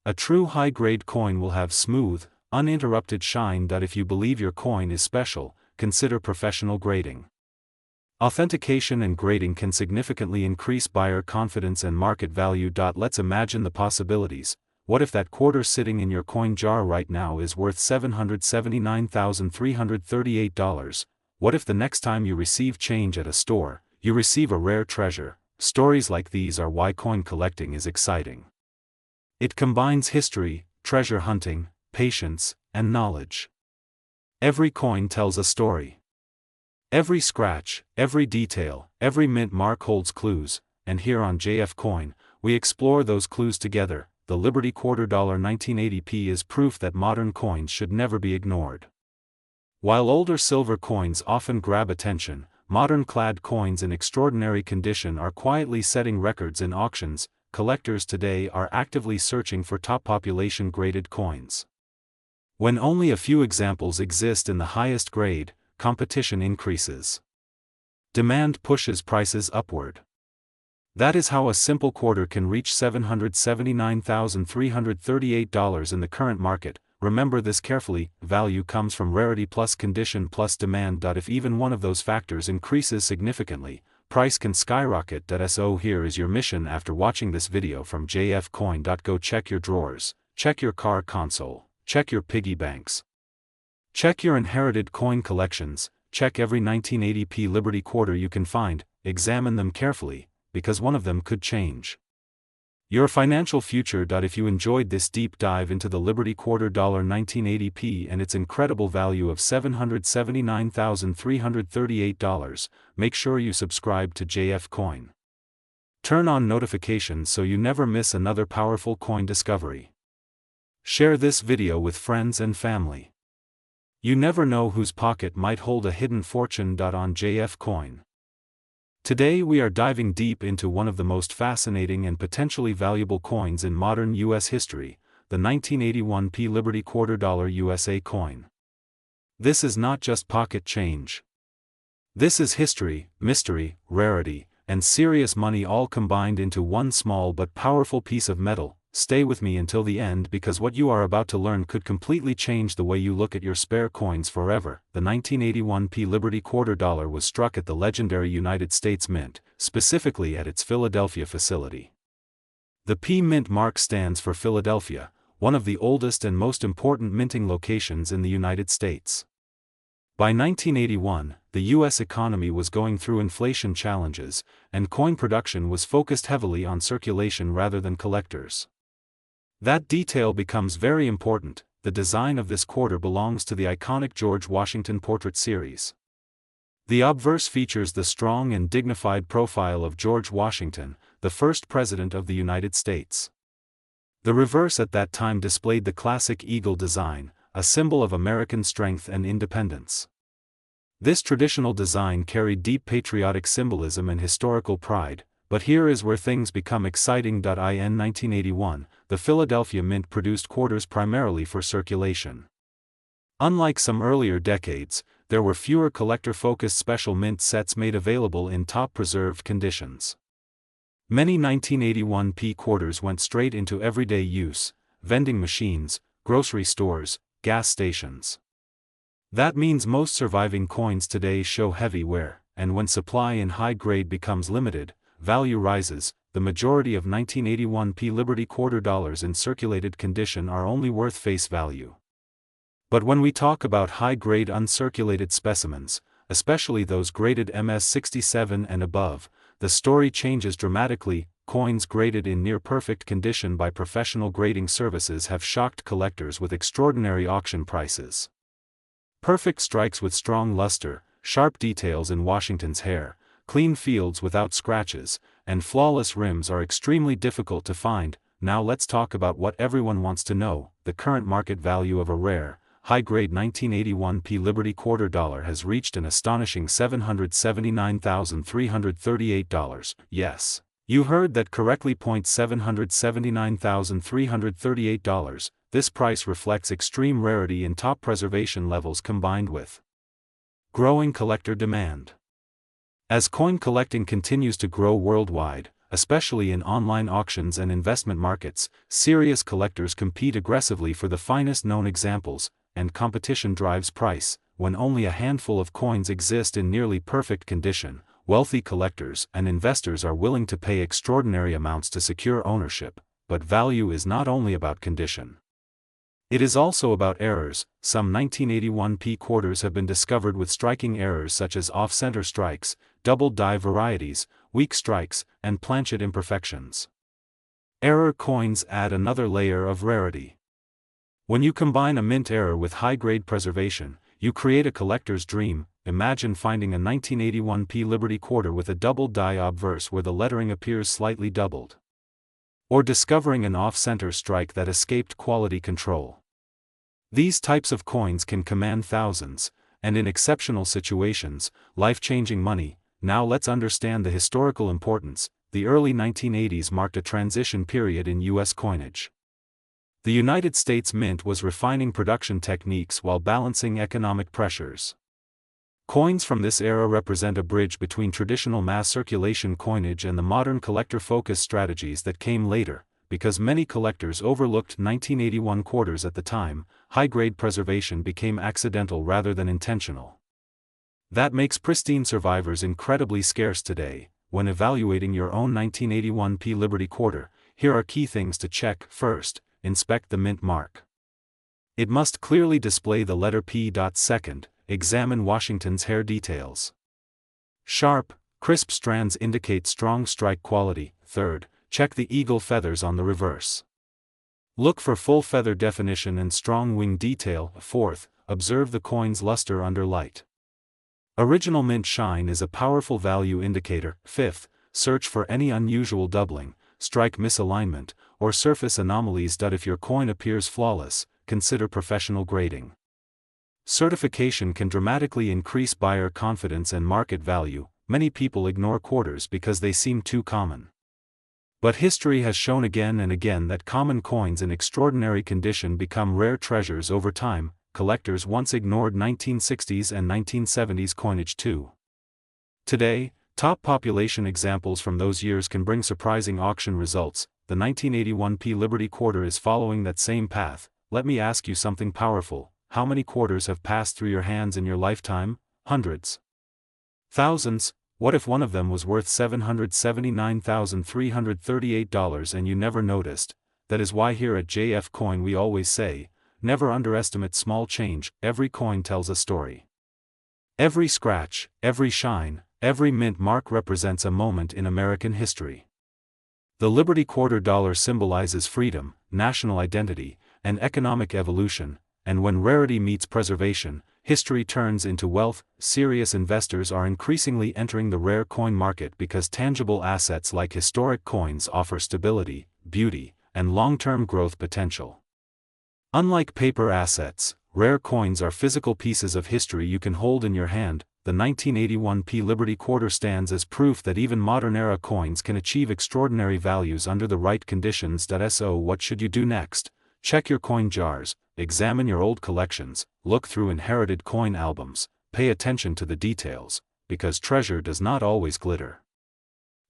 A true high-grade coin will have smooth, uninterrupted shine. If you believe your coin is special, consider professional grading. Authentication and grading can significantly increase buyer confidence and market value. Let's imagine the possibilities. What if that quarter sitting in your coin jar right now is worth $779,338? What if the next time you receive change at a store, you receive a rare treasure? Stories like these are why coin collecting is exciting. It combines history, treasure hunting, patience, and knowledge. Every coin tells a story. Every scratch, every detail, every mint mark holds clues, and here on JF Coin, we explore those clues together. The Liberty quarter dollar 1980p is proof that modern coins should never be ignored. While older silver coins often grab attention, modern clad coins in extraordinary condition are quietly setting records in auctions. Collectors today are actively searching for top population-graded coins. When only a few examples exist in the highest grade, competition increases. Demand pushes prices upward. That is how a simple quarter can reach $779,338 in the current market. Remember this carefully, value comes from rarity plus condition plus demand. If even one of those factors increases significantly, price can skyrocket. So here is your mission after watching this video from jfcoin. Go check your drawers, check your car console, check your piggy banks. Check your inherited coin collections, check every 1980p Liberty quarter you can find, examine them carefully, because one of them could change your financial future. If you enjoyed this deep dive into the Liberty quarter dollar 1980p and its incredible value of $779,338, make sure you subscribe to JF Coin. Turn on notifications so you never miss another powerful coin discovery. Share this video with friends and family. You never know whose pocket might hold a hidden fortune. On JF Coin. Today we are diving deep into one of the most fascinating and potentially valuable coins in modern U.S. history, the 1981p Liberty quarter dollar USA coin. This is not just pocket change. This is history, mystery, rarity, and serious money all combined into one small but powerful piece of metal. Stay with me until the end because what you are about to learn could completely change the way you look at your spare coins forever. The 1981p Liberty quarter dollar was struck at the legendary United States Mint, specifically at its Philadelphia facility. The P Mint mark stands for Philadelphia, one of the oldest and most important minting locations in the United States. By 1981, the U.S. economy was going through inflation challenges, and coin production was focused heavily on circulation rather than collectors. That detail becomes very important. The design of this quarter belongs to the iconic George Washington portrait series. The obverse features the strong and dignified profile of George Washington, the first President of the United States. The reverse at that time displayed the classic eagle design, a symbol of American strength and independence. This traditional design carried deep patriotic symbolism and historical pride, but here is where things become exciting. In 1981, the Philadelphia Mint produced quarters primarily for circulation. Unlike some earlier decades, there were fewer collector-focused special mint sets made available in top-preserved conditions. Many 1981 P quarters went straight into everyday use: vending machines, grocery stores, gas stations. That means most surviving coins today show heavy wear, and when supply in high grade becomes limited, value rises. The majority of 1981 P Liberty quarter dollars in circulated condition are only worth face value. But when we talk about high-grade uncirculated specimens, especially those graded MS-67 and above, the story changes dramatically. Coins graded in near-perfect condition by professional grading services have shocked collectors with extraordinary auction prices. Perfect strikes with strong luster, sharp details in Washington's hair, clean fields without scratches, and flawless rims are extremely difficult to find. Now let's talk about what everyone wants to know: the current market value of a rare, high-grade 1981 P Liberty quarter dollar has reached an astonishing $779,338. Yes, you heard that correctly. $779,338. This price reflects extreme rarity in top preservation levels combined with growing collector demand. As coin collecting continues to grow worldwide, especially in online auctions and investment markets, serious collectors compete aggressively for the finest known examples, and competition drives price. When only a handful of coins exist in nearly perfect condition, wealthy collectors and investors are willing to pay extraordinary amounts to secure ownership. But value is not only about condition. It is also about errors. Some 1981 P quarters have been discovered with striking errors such as off-center strikes, double die varieties, weak strikes, and planchet imperfections. Error coins add another layer of rarity. When you combine a mint error with high-grade preservation, you create a collector's dream. Imagine finding a 1981 P Liberty quarter with a double die obverse where the lettering appears slightly doubled. Or discovering an off-center strike that escaped quality control. These types of coins can command thousands, and in exceptional situations, life-changing money. Now let's understand the historical importance. The early 1980s marked a transition period in U.S. coinage. The United States Mint was refining production techniques while balancing economic pressures. Coins from this era represent a bridge between traditional mass circulation coinage and the modern collector-focused strategies that came later. Because many collectors overlooked 1981 quarters at the time, high-grade preservation became accidental rather than intentional. That makes pristine survivors incredibly scarce today. When evaluating your own 1981 P Liberty quarter, here are key things to check. First, inspect the mint mark. It must clearly display the letter P. Second, examine Washington's hair details. Sharp, crisp strands indicate strong strike quality. Third, check the eagle feathers on the reverse. Look for full feather definition and strong wing detail. Fourth, observe the coin's luster under light. Original mint shine is a powerful value indicator. Fifth, search for any unusual doubling, strike misalignment, or surface anomalies. If your coin appears flawless, consider professional grading. Certification can dramatically increase buyer confidence and market value. Many people ignore quarters because they seem too common. But history has shown again and again that common coins in extraordinary condition become rare treasures over time. Collectors once ignored 1960s and 1970s coinage too. Today, top population examples from those years can bring surprising auction results. The 1981 P Liberty quarter is following that same path. Let me ask you something powerful. How many quarters have passed through your hands in your lifetime? Hundreds? Thousands? What if one of them was worth $779,338 and you never noticed? That is why here at JF Coin we always say, never underestimate small change. Every coin tells a story. Every scratch, every shine, every mint mark represents a moment in American history. The Liberty Quarter Dollar symbolizes freedom, national identity, and economic evolution, and when rarity meets preservation, history turns into wealth. Serious investors are increasingly entering the rare coin market because tangible assets like historic coins offer stability, beauty, and long-term growth potential. Unlike paper assets, rare coins are physical pieces of history you can hold in your hand. The 1981 Liberty Quarter stands as proof that even modern-era coins can achieve extraordinary values under the right conditions. So what should you do next? Check your coin jars, examine your old collections, look through inherited coin albums, pay attention to the details, because treasure does not always glitter.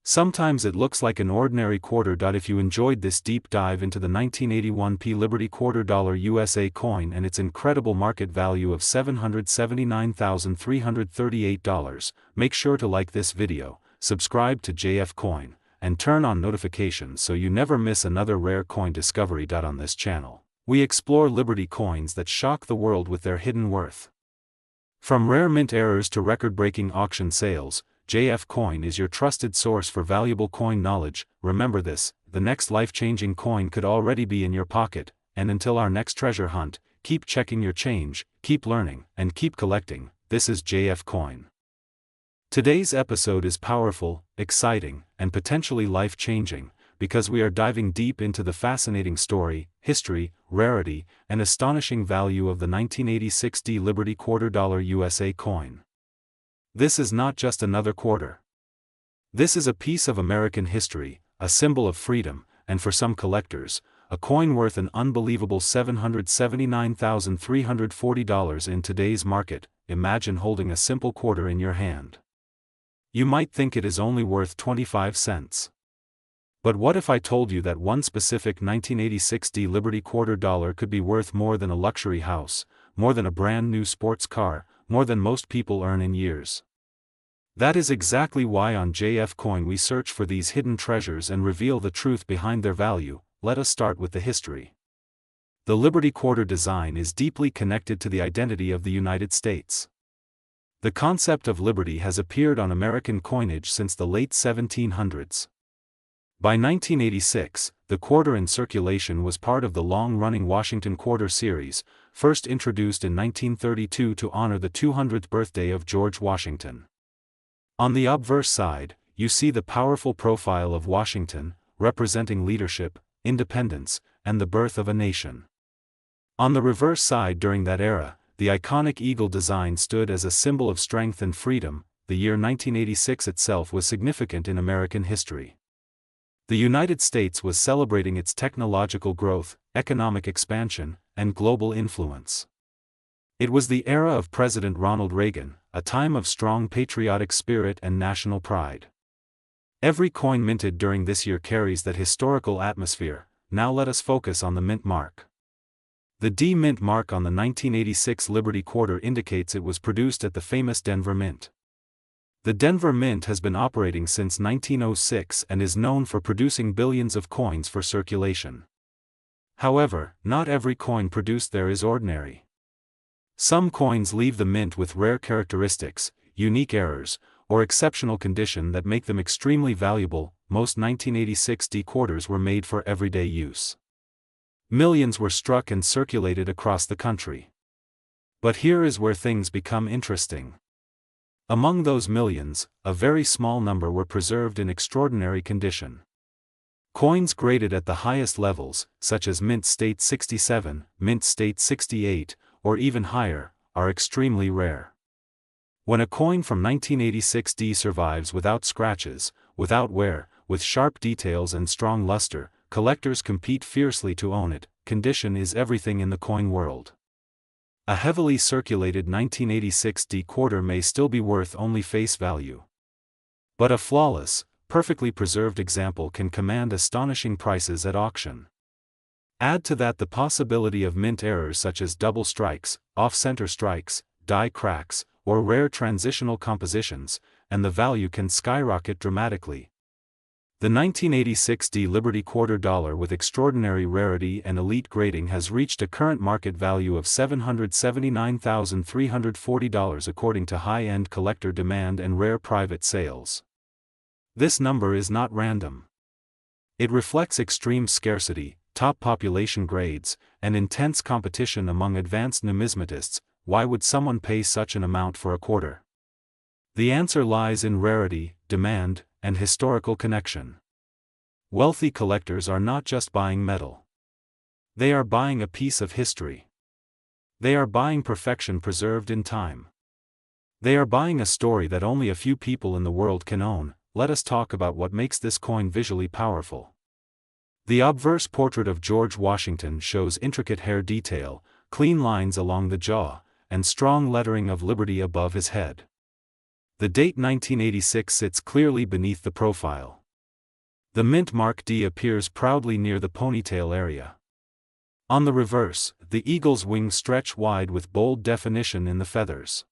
Sometimes it looks like an ordinary quarter. If you enjoyed this deep dive into the 1981 Liberty Quarter Dollar USA coin and its incredible market value of $779,338, make sure to like this video, subscribe to JF Coin, and turn on notifications so you never miss another rare coin discovery. On this channel, we explore Liberty coins that shock the world with their hidden worth. From rare mint errors to record-breaking auction sales, JF Coin is your trusted source for valuable coin knowledge. Remember this, the next life-changing coin could already be in your pocket, and until our next treasure hunt, keep checking your change, keep learning, and keep collecting. This is JF Coin. Today's episode is powerful, exciting, and potentially life-changing, because we are diving deep into the fascinating story, history, rarity, and astonishing value of the 1986 Liberty Quarter Dollar USA coin. This is not just another quarter. This is a piece of American history, a symbol of freedom, and for some collectors, a coin worth an unbelievable $779,340 in today's market. Imagine holding a simple quarter in your hand. You might think it is only worth 25 cents. But what if I told you that one specific 1986 Liberty Quarter Dollar could be worth more than a luxury house, more than a brand new sports car, more than most people earn in years? That is exactly why on JF Coin we search for these hidden treasures and reveal the truth behind their value. Let us start with the history. The Liberty Quarter design is deeply connected to the identity of the United States. The concept of liberty has appeared on American coinage since the late 1700s. By 1986, the quarter in circulation was part of the long-running Washington Quarter series, first introduced in 1932 to honor the 200th birthday of George Washington. On the obverse side, you see the powerful profile of Washington, representing leadership, independence, and the birth of a nation. On the reverse side, during that era, the iconic eagle design stood as a symbol of strength and freedom. The year 1986 itself was significant in American history. The United States was celebrating its technological growth, economic expansion, and global influence. It was the era of President Ronald Reagan, a time of strong patriotic spirit and national pride. Every coin minted during this year carries that historical atmosphere. Now let us focus on the mint mark. The D mint mark on the 1986 Liberty Quarter indicates it was produced at the famous Denver Mint. The Denver Mint has been operating since 1906 and is known for producing billions of coins for circulation. However, not every coin produced there is ordinary. Some coins leave the mint with rare characteristics, unique errors, or exceptional condition that make them extremely valuable. Most 1986 D quarters were made for everyday use. Millions were struck and circulated across the country. But here is where things become interesting. Among those millions, a very small number were preserved in extraordinary condition. Coins graded at the highest levels, such as Mint State 67, Mint State 68, or even higher, are extremely rare. When a coin from 1986 D survives without scratches, without wear, with sharp details and strong luster, collectors compete fiercely to own it. Condition is everything in the coin world. A heavily circulated 1986 D quarter may still be worth only face value. But a flawless, perfectly preserved example can command astonishing prices at auction. Add to that the possibility of mint errors such as double strikes, off-center strikes, die cracks, or rare transitional compositions, and the value can skyrocket dramatically. The 1986 D Liberty quarter dollar with extraordinary rarity and elite grading has reached a current market value of $779,340 according to high-end collector demand and rare private sales. This number is not random. It reflects extreme scarcity, top population grades, and intense competition among advanced numismatists. Why would someone pay such an amount for a quarter? The answer lies in rarity, demand, and historical connection. Wealthy collectors are not just buying metal. They are buying a piece of history. They are buying perfection preserved in time. They are buying a story that only a few people in the world can own. Let us talk about what makes this coin visually powerful. The obverse portrait of George Washington shows intricate hair detail, clean lines along the jaw, and strong lettering of liberty above his head. The date 1986 sits clearly beneath the profile. The mint mark D appears proudly near the ponytail area. On the reverse, the eagle's wings stretch wide with bold definition in the feathers.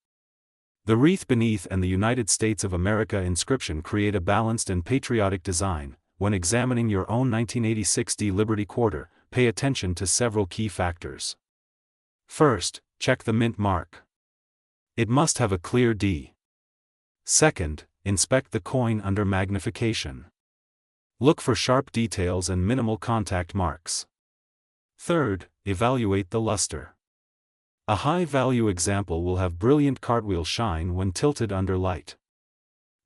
The wreath beneath and the United States of America inscription create a balanced and patriotic design. When examining your own 1986 D Liberty quarter, pay attention to several key factors. First, check the mint mark. It must have a clear D. Second, inspect the coin under magnification. Look for sharp details and minimal contact marks. Third, evaluate the luster. A high-value example will have brilliant cartwheel shine when tilted under light.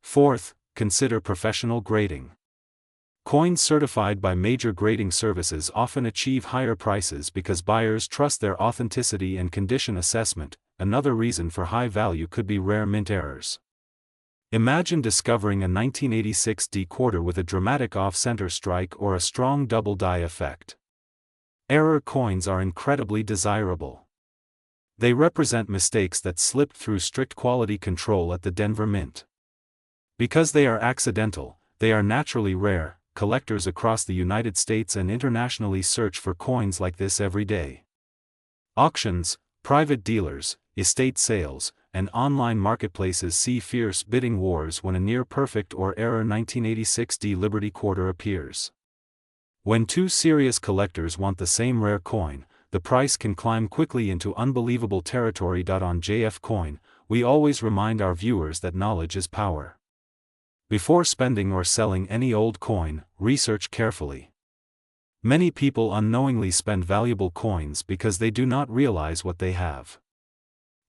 Fourth, consider professional grading. Coins certified by major grading services often achieve higher prices because buyers trust their authenticity and condition assessment. Another reason for high value could be rare mint errors. Imagine discovering a 1986 D quarter with a dramatic off-center strike or a strong double die effect. Error coins are incredibly desirable. They represent mistakes that slipped through strict quality control at the Denver Mint. Because they are accidental, they are naturally rare. Collectors across the United States and internationally search for coins like this every day. Auctions, private dealers, estate sales, and online marketplaces see fierce bidding wars when a near-perfect or error 1986 D Liberty quarter appears. When two serious collectors want the same rare coin, the price can climb quickly into unbelievable territory. On JF Coin, we always remind our viewers that knowledge is power. Before spending or selling any old coin, research carefully. Many people unknowingly spend valuable coins because they do not realize what they have.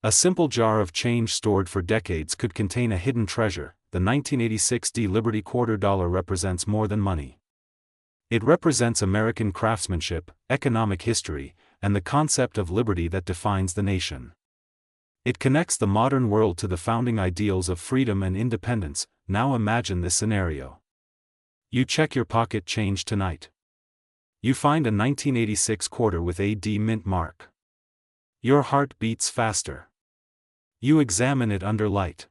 A simple jar of change stored for decades could contain a hidden treasure. The 1986 D Liberty quarter dollar represents more than money. It represents American craftsmanship, economic history, and the concept of liberty that defines the nation. It connects the modern world to the founding ideals of freedom and independence. Now imagine this scenario. You check your pocket change tonight. You find a 1986 quarter with a D mint mark. Your heart beats faster. You examine it under light.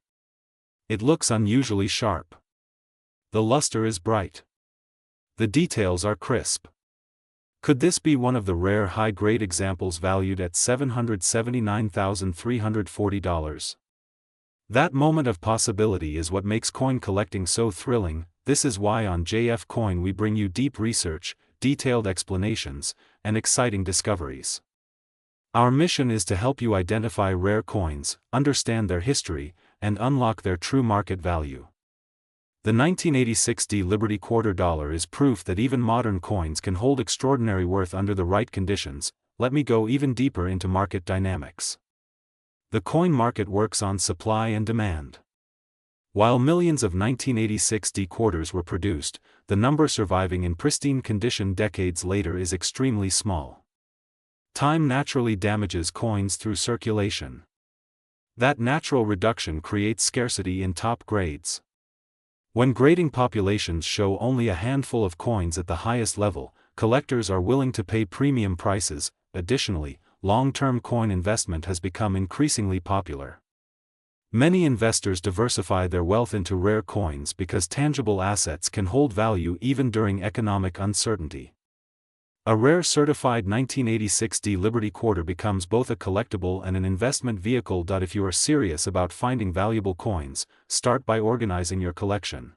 It looks unusually sharp. The luster is bright. The details are crisp. Could this be one of the rare high-grade examples valued at $779,340? That moment of possibility is what makes coin collecting so thrilling. This is why on JF Coin we bring you deep research, detailed explanations, and exciting discoveries. Our mission is to help you identify rare coins, understand their history, and unlock their true market value. The 1986 D Liberty quarter dollar is proof that even modern coins can hold extraordinary worth under the right conditions. Let me go even deeper into market dynamics. The coin market works on supply and demand. While millions of 1986 D quarters were produced, the number surviving in pristine condition decades later is extremely small. Time naturally damages coins through circulation. That natural reduction creates scarcity in top grades. When grading populations show only a handful of coins at the highest level, collectors are willing to pay premium prices. Additionally, long-term coin investment has become increasingly popular. Many investors diversify their wealth into rare coins because tangible assets can hold value even during economic uncertainty. A rare certified 1986 D Liberty quarter becomes both a collectible and an investment vehicle. If you are serious about finding valuable coins, start by organizing your collection.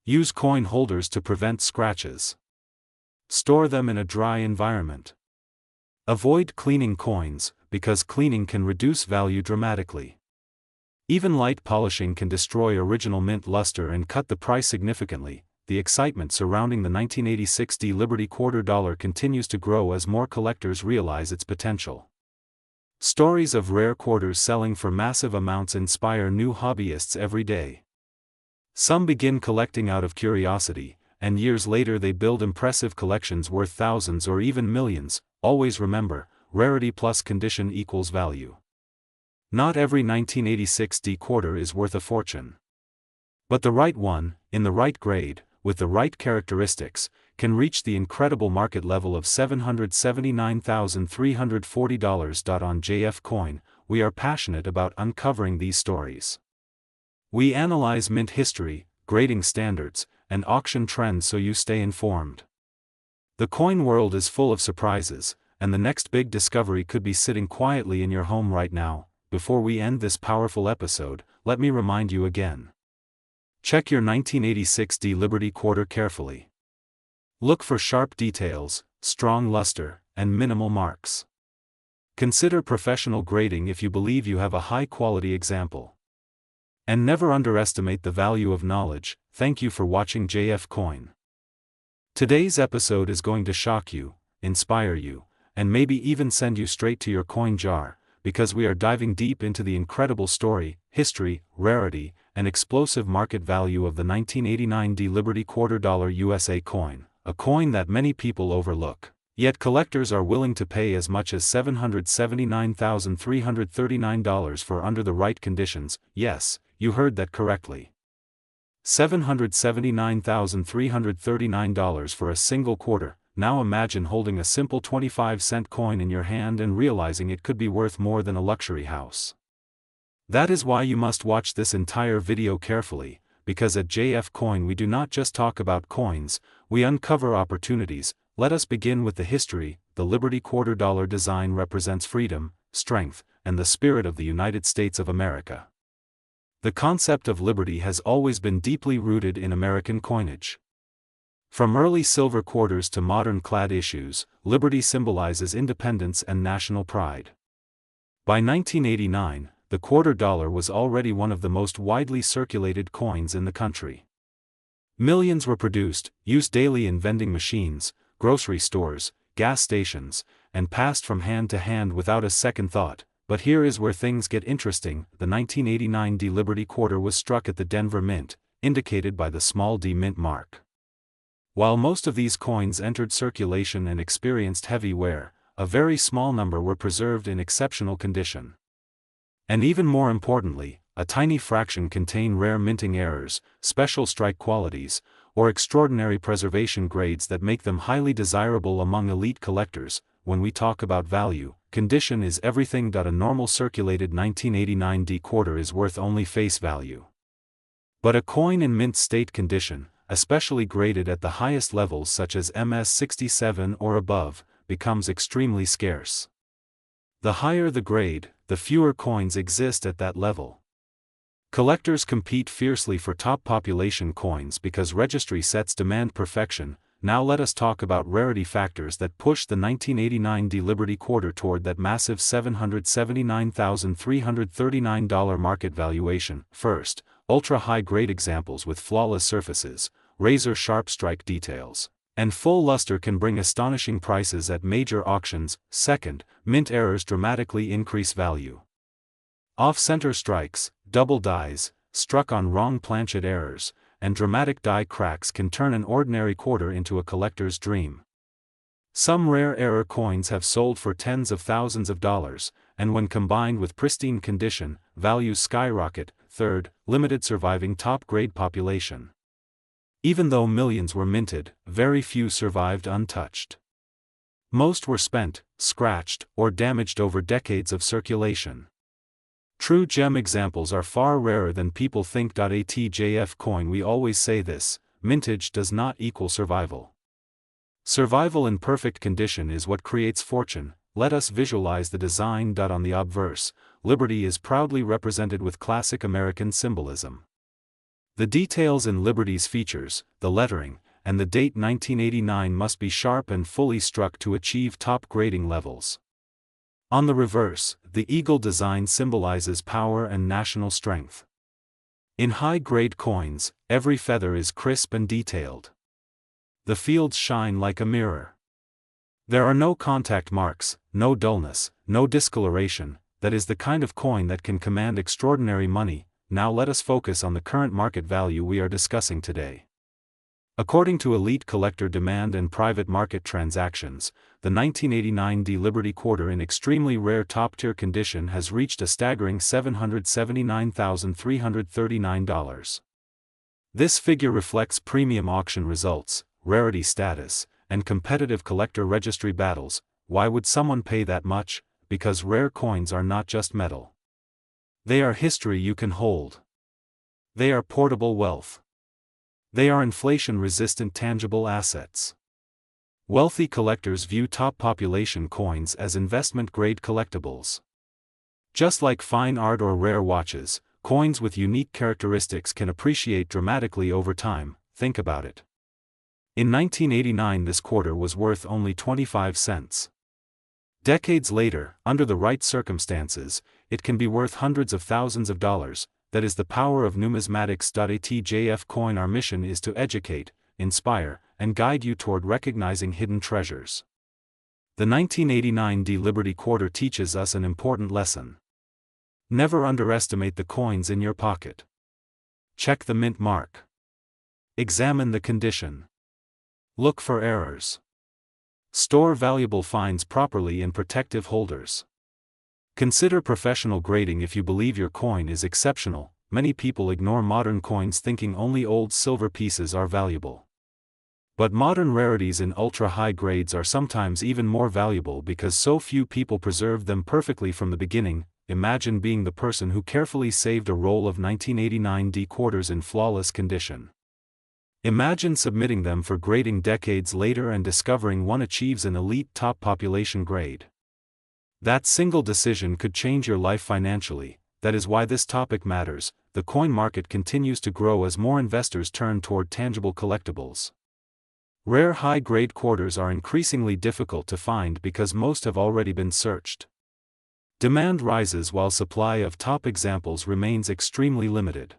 Use coin holders to prevent scratches. Store them in a dry environment. Avoid cleaning coins, because cleaning can reduce value dramatically. Even light polishing can destroy original mint luster and cut the price significantly. The excitement surrounding the 1986 Liberty quarter dollar continues to grow as more collectors realize its potential. Stories of rare quarters selling for massive amounts inspire new hobbyists every day. Some begin collecting out of curiosity, and years later they build impressive collections worth thousands or even millions. Always remember, rarity plus condition equals value. Not every 1986 quarter is worth a fortune. But the right one, in the right grade, with the right characteristics, can reach the incredible market level of $779,340. On JF Coin, we are passionate about uncovering these stories. We analyze mint history, grading standards, and auction trends so you stay informed. The coin world is full of surprises, and the next big discovery could be sitting quietly in your home right now. Before we end this powerful episode, let me remind you again. Check your 1986 Liberty quarter carefully. Look for sharp details, strong luster, and minimal marks. Consider professional grading if you believe you have a high-quality example. And never underestimate the value of knowledge. Thank you for watching JF Coin. Today's episode is going to shock you, inspire you, and maybe even send you straight to your coin jar, because we are diving deep into the incredible story, history, rarity, and explosive market value of the 1989 Liberty quarter dollar USA coin, a coin that many people overlook. Yet collectors are willing to pay as much as $779,339 for under the right conditions. Yes, you heard that correctly. $779,339 for a single quarter. Now imagine holding a simple 25-cent coin in your hand and realizing it could be worth more than a luxury house. That is why you must watch this entire video carefully, because at JF Coin we do not just talk about coins, we uncover opportunities. Let us begin with the history. The Liberty quarter dollar design represents freedom, strength, and the spirit of the United States of America. The concept of liberty has always been deeply rooted in American coinage. From early silver quarters to modern clad issues, liberty symbolizes independence and national pride. By 1989, the quarter dollar was already one of the most widely circulated coins in the country. Millions were produced, used daily in vending machines, grocery stores, gas stations, and passed from hand to hand without a second thought. But here is where things get interesting. The 1989 Liberty quarter was struck at the Denver Mint, indicated by the small d mint mark. While most of these coins entered circulation and experienced heavy wear, a very small number were preserved in exceptional condition. And even more importantly, a tiny fraction contain rare minting errors, special strike qualities, or extraordinary preservation grades that make them highly desirable among elite collectors. When we talk about value, condition is everything. A normal circulated 1989 quarter is worth only face value. But a coin in mint state condition, especially graded at the highest levels such as MS67 or above, becomes extremely scarce. The higher the grade, the fewer coins exist at that level. Collectors compete fiercely for top population coins because registry sets demand perfection. Now let us talk about rarity factors that push the 1989 Liberty quarter toward that massive $779,339 market valuation. First, ultra-high-grade examples with flawless surfaces, razor-sharp strike details, and full luster can bring astonishing prices at major auctions. Second, mint errors dramatically increase value. Off-center strikes, double dies, struck on wrong planchet errors, and dramatic die cracks can turn an ordinary quarter into a collector's dream. Some rare error coins have sold for tens of thousands of dollars, and when combined with pristine condition, values skyrocket. Third, limited surviving top-grade population. Even though millions were minted, very few survived untouched. Most were spent, scratched, or damaged over decades of circulation. True gem examples are far rarer than people think. At JF Coin we always say this: mintage does not equal survival. Survival in perfect condition is what creates fortune. Let us visualize the design. On the obverse, liberty is proudly represented with classic American symbolism. The details in Liberty's features, the lettering, and the date 1989 must be sharp and fully struck to achieve top grading levels. On the reverse, the eagle design symbolizes power and national strength. In high-grade coins, every feather is crisp and detailed. The fields shine like a mirror. There are no contact marks, no dullness, no discoloration. That is the kind of coin that can command extraordinary money. Now let us focus on the current market value we are discussing today. According to elite collector demand and private market transactions, the 1989 D Liberty quarter in extremely rare top-tier condition has reached a staggering $779,339. This figure reflects premium auction results, rarity status, and competitive collector registry battles. Why would someone pay that much? Because rare coins are not just metal. They are history you can hold. They are portable wealth. They are inflation-resistant tangible assets. Wealthy collectors view top population coins as investment-grade collectibles. Just like fine art or rare watches, coins with unique characteristics can appreciate dramatically over time. Think about it. In 1989 this quarter was worth only 25 cents. Decades later, under the right circumstances, it can be worth hundreds of thousands of dollars. That is the power of numismatics.atjf coin. Our mission is to educate, inspire, and guide you toward recognizing hidden treasures. The 1989 D Liberty quarter teaches us an important lesson. Never underestimate the coins in your pocket. Check the mint mark. Examine the condition. Look for errors. Store valuable finds properly in protective holders. Consider professional grading if you believe your coin is exceptional. Many people ignore modern coins thinking only old silver pieces are valuable. But modern rarities in ultra-high grades are sometimes even more valuable because so few people preserved them perfectly from the beginning. Imagine being the person who carefully saved a roll of 1989 D quarters in flawless condition. Imagine submitting them for grading decades later and discovering one achieves an elite top population grade. That single decision could change your life financially. That is why this topic matters. The coin market continues to grow as more investors turn toward tangible collectibles. Rare high-grade quarters are increasingly difficult to find because most have already been searched. Demand rises while supply of top examples remains extremely limited.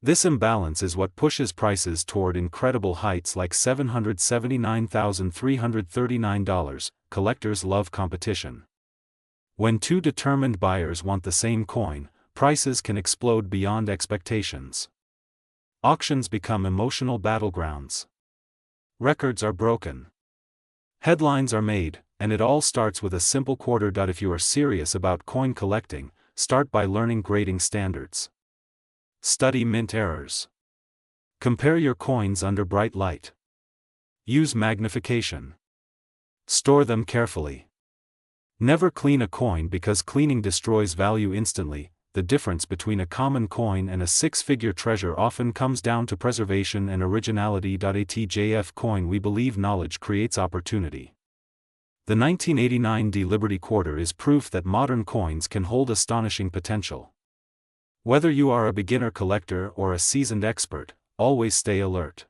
This imbalance is what pushes prices toward incredible heights like $779,339. Collectors love competition. When two determined buyers want the same coin, prices can explode beyond expectations. Auctions become emotional battlegrounds. Records are broken. Headlines are made, and it all starts with a simple quarter. If you are serious about coin collecting, start by learning grading standards. Study mint errors. Compare your coins under bright light. Use magnification. Store them carefully. Never clean a coin because cleaning destroys value instantly. The difference between a common coin and a six-figure treasure often comes down to preservation and originality. ATJF coin. We believe knowledge creates opportunity. The 1989 D Liberty quarter is proof that modern coins can hold astonishing potential. Whether you are a beginner collector or a seasoned expert, always stay alert.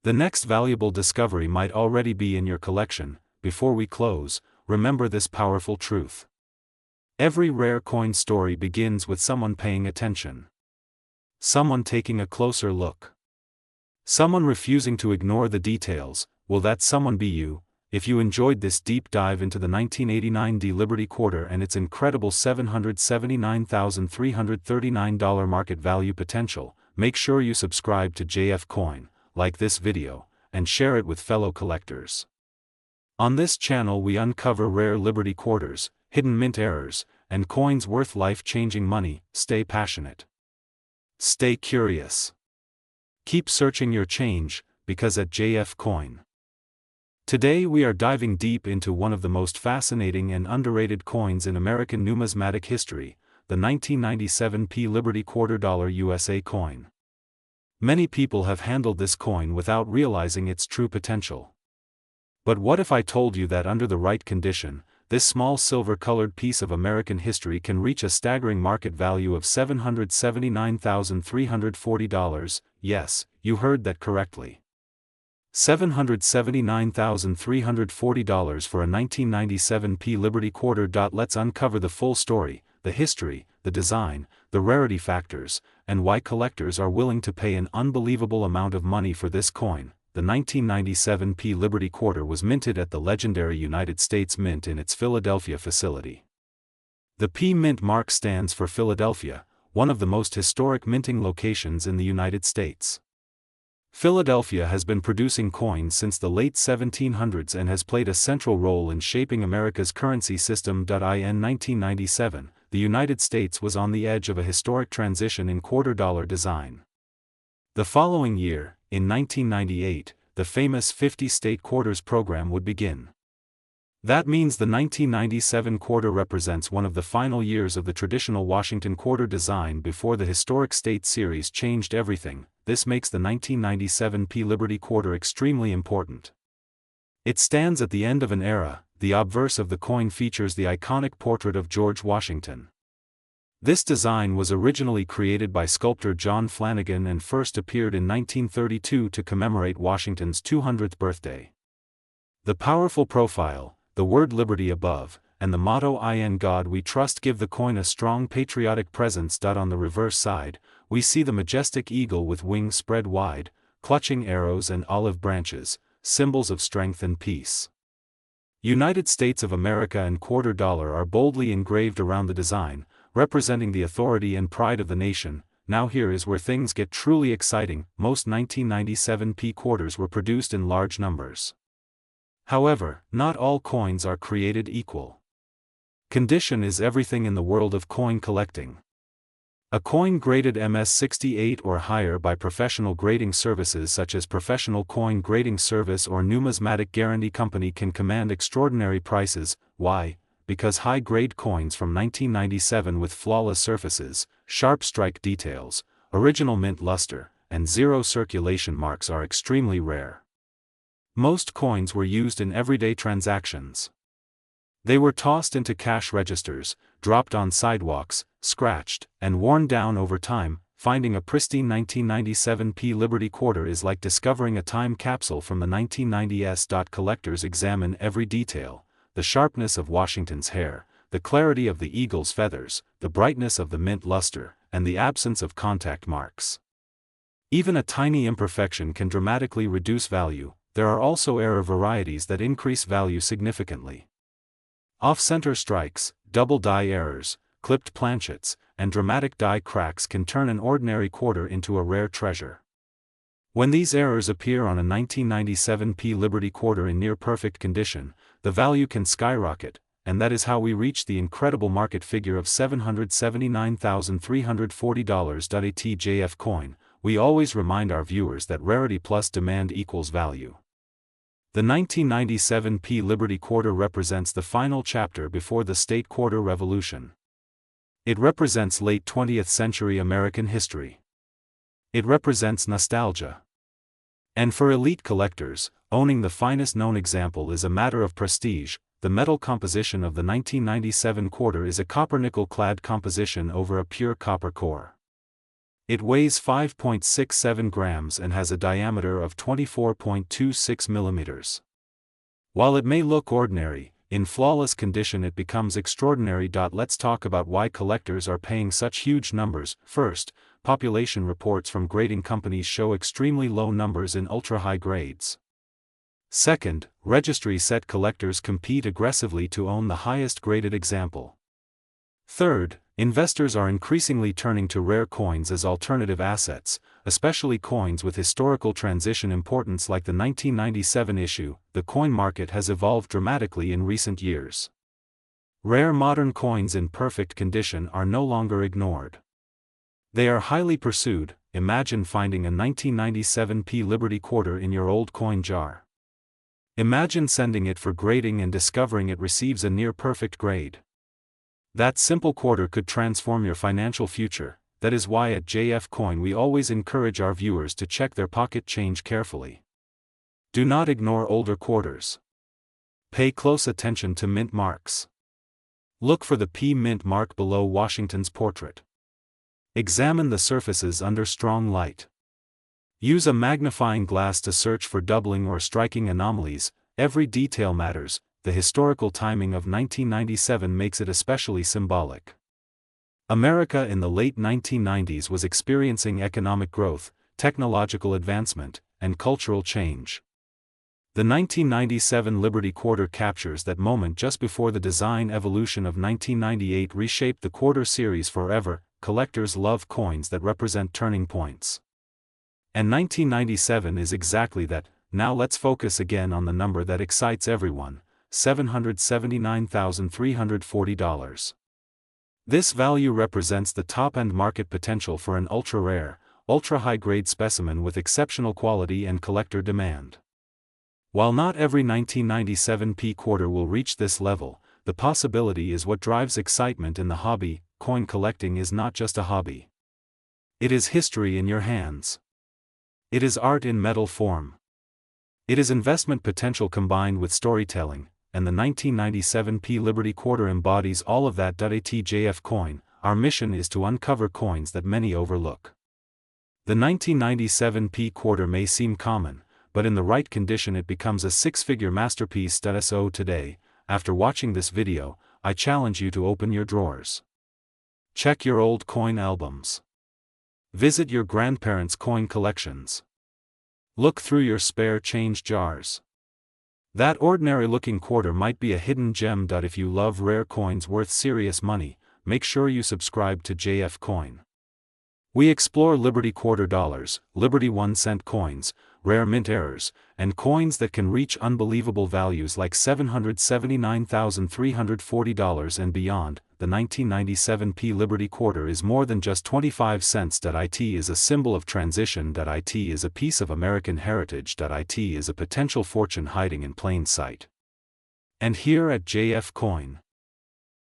The next valuable discovery might already be in your collection. Before we close, remember this powerful truth. Every rare coin story begins with someone paying attention. Someone taking a closer look. Someone refusing to ignore the details. Will that someone be you? If you enjoyed this deep dive into the 1989 D Liberty quarter and its incredible $779,339 market value potential, make sure you subscribe to JF Coin, like this video, and share it with fellow collectors. On this channel we uncover rare Liberty quarters, hidden mint errors, and coins worth life-changing money. Stay passionate. Stay curious. Keep searching your change, because at JF Coin. Today we are diving deep into one of the most fascinating and underrated coins in American numismatic history, the 1997 P Liberty $quarter USA coin. Many people have handled this coin without realizing its true potential. But what if I told you that under the right condition, this small silver-colored piece of American history can reach a staggering market value of $779,340. Yes, you heard that correctly. $779,340 for a 1997 P Liberty quarter. Let's uncover the full story, the history, the design, the rarity factors, and why collectors are willing to pay an unbelievable amount of money for this coin. The 1997 P Liberty quarter was minted at the legendary United States Mint in its Philadelphia facility. The P Mint mark stands for Philadelphia, one of the most historic minting locations in the United States. Philadelphia has been producing coins since the late 1700s and has played a central role in shaping America's currency system. In 1997, the United States was on the edge of a historic transition in quarter-dollar design. The following year, in 1998, the famous 50-state quarters program would begin. That means the 1997 quarter represents one of the final years of the traditional Washington quarter design before the historic state series changed everything. This makes the 1997 P Liberty quarter extremely important. It stands at the end of an era. The obverse of the coin features the iconic portrait of George Washington. This design was originally created by sculptor John Flanagan and first appeared in 1932 to commemorate Washington's 200th birthday. The powerful profile, the word liberty above, and the motto "In God We Trust" give the coin a strong patriotic presence. On the reverse side, we see the majestic eagle with wings spread wide, clutching arrows and olive branches, symbols of strength and peace. United States of America and quarter dollar are boldly engraved around the design, representing the authority and pride of the nation. Now here is where things get truly exciting. Most 1997 P quarters were produced in large numbers. However, not all coins are created equal. Condition is everything in the world of coin collecting. A coin graded MS-68 or higher by professional grading services such as Professional Coin Grading Service or Numismatic Guarantee Company can command extraordinary prices. Why? Because high-grade coins from 1997 with flawless surfaces, sharp strike details, original mint luster, and zero circulation marks are extremely rare. Most coins were used in everyday transactions. They were tossed into cash registers, dropped on sidewalks, scratched, and worn down over time. Finding a pristine 1997 P Liberty quarter is like discovering a time capsule from the 1990s. Collectors examine every detail: the sharpness of Washington's hair, the clarity of the eagle's feathers, the brightness of the mint luster, and the absence of contact marks. Even a tiny imperfection can dramatically reduce value. There are also error varieties that increase value significantly. Off-center strikes, double die errors, clipped planchets, and dramatic die cracks can turn an ordinary quarter into a rare treasure. When these errors appear on a 1997 P Liberty quarter in near-perfect condition, the value can skyrocket, and that is how we reach the incredible market figure of $779,340. A TJF coin. We always remind our viewers that rarity plus demand equals value. The 1997 P Liberty quarter represents the final chapter before the state quarter revolution. It represents late 20th century American history. It represents nostalgia. And for elite collectors, owning the finest known example is a matter of prestige. The metal composition of the 1997 quarter is a copper-nickel-clad composition over a pure copper core. It weighs 5.67 grams and has a diameter of 24.26 millimeters. While it may look ordinary, in flawless condition it becomes extraordinary. Let's talk about why collectors are paying such huge numbers. First, population reports from grading companies show extremely low numbers in ultra-high grades. Second, registry set collectors compete aggressively to own the highest graded example. Third, investors are increasingly turning to rare coins as alternative assets, especially coins with historical transition importance like the 1997 issue. The coin market has evolved dramatically in recent years. Rare modern coins in perfect condition are no longer ignored. They are highly pursued. Imagine finding a 1997 P Liberty quarter in your old coin jar. Imagine sending it for grading and discovering it receives a near-perfect grade. That simple quarter could transform your financial future. That is why at JF Coin we always encourage our viewers to check their pocket change carefully. Do not ignore older quarters. Pay close attention to mint marks. Look for the P mint mark below Washington's portrait. Examine the surfaces under strong light. Use a magnifying glass to search for doubling or striking anomalies. Every detail matters. The historical timing of 1997 makes it especially symbolic. America in the late 1990s was experiencing economic growth, technological advancement, and cultural change. The 1997 Liberty Quarter captures that moment just before the design evolution of 1998 reshaped the quarter series forever. Collectors love coins that represent turning points. And 1997 is exactly that. Now let's focus again on the number that excites everyone, $779,340. This value represents the top-end market potential for an ultra-rare, ultra-high-grade specimen with exceptional quality and collector demand. While not every 1997 P quarter will reach this level, the possibility is what drives excitement in the hobby. Coin collecting is not just a hobby. It is history in your hands. It is art in metal form. It is investment potential combined with storytelling, and the 1997 P Liberty Quarter embodies all of that. At JF Coin, our mission is to uncover coins that many overlook. The 1997 P Quarter may seem common, but in the right condition it becomes a six-figure masterpiece. So today, after watching this video, I challenge you to open your drawers. Check your old coin albums. Visit your grandparents' coin collections. Look through your spare change jars. That ordinary-looking quarter might be a hidden gem. If you love rare coins worth serious money, make sure you subscribe to JF Coin. We explore Liberty Quarter dollars, Liberty 1-cent coins, rare mint errors, and coins that can reach unbelievable values like $779,340 and beyond. The 1997 P Liberty Quarter is more than just 25 cents. It is a symbol of transition. It is a piece of American heritage. It is a potential fortune hiding in plain sight. And here at JF Coin,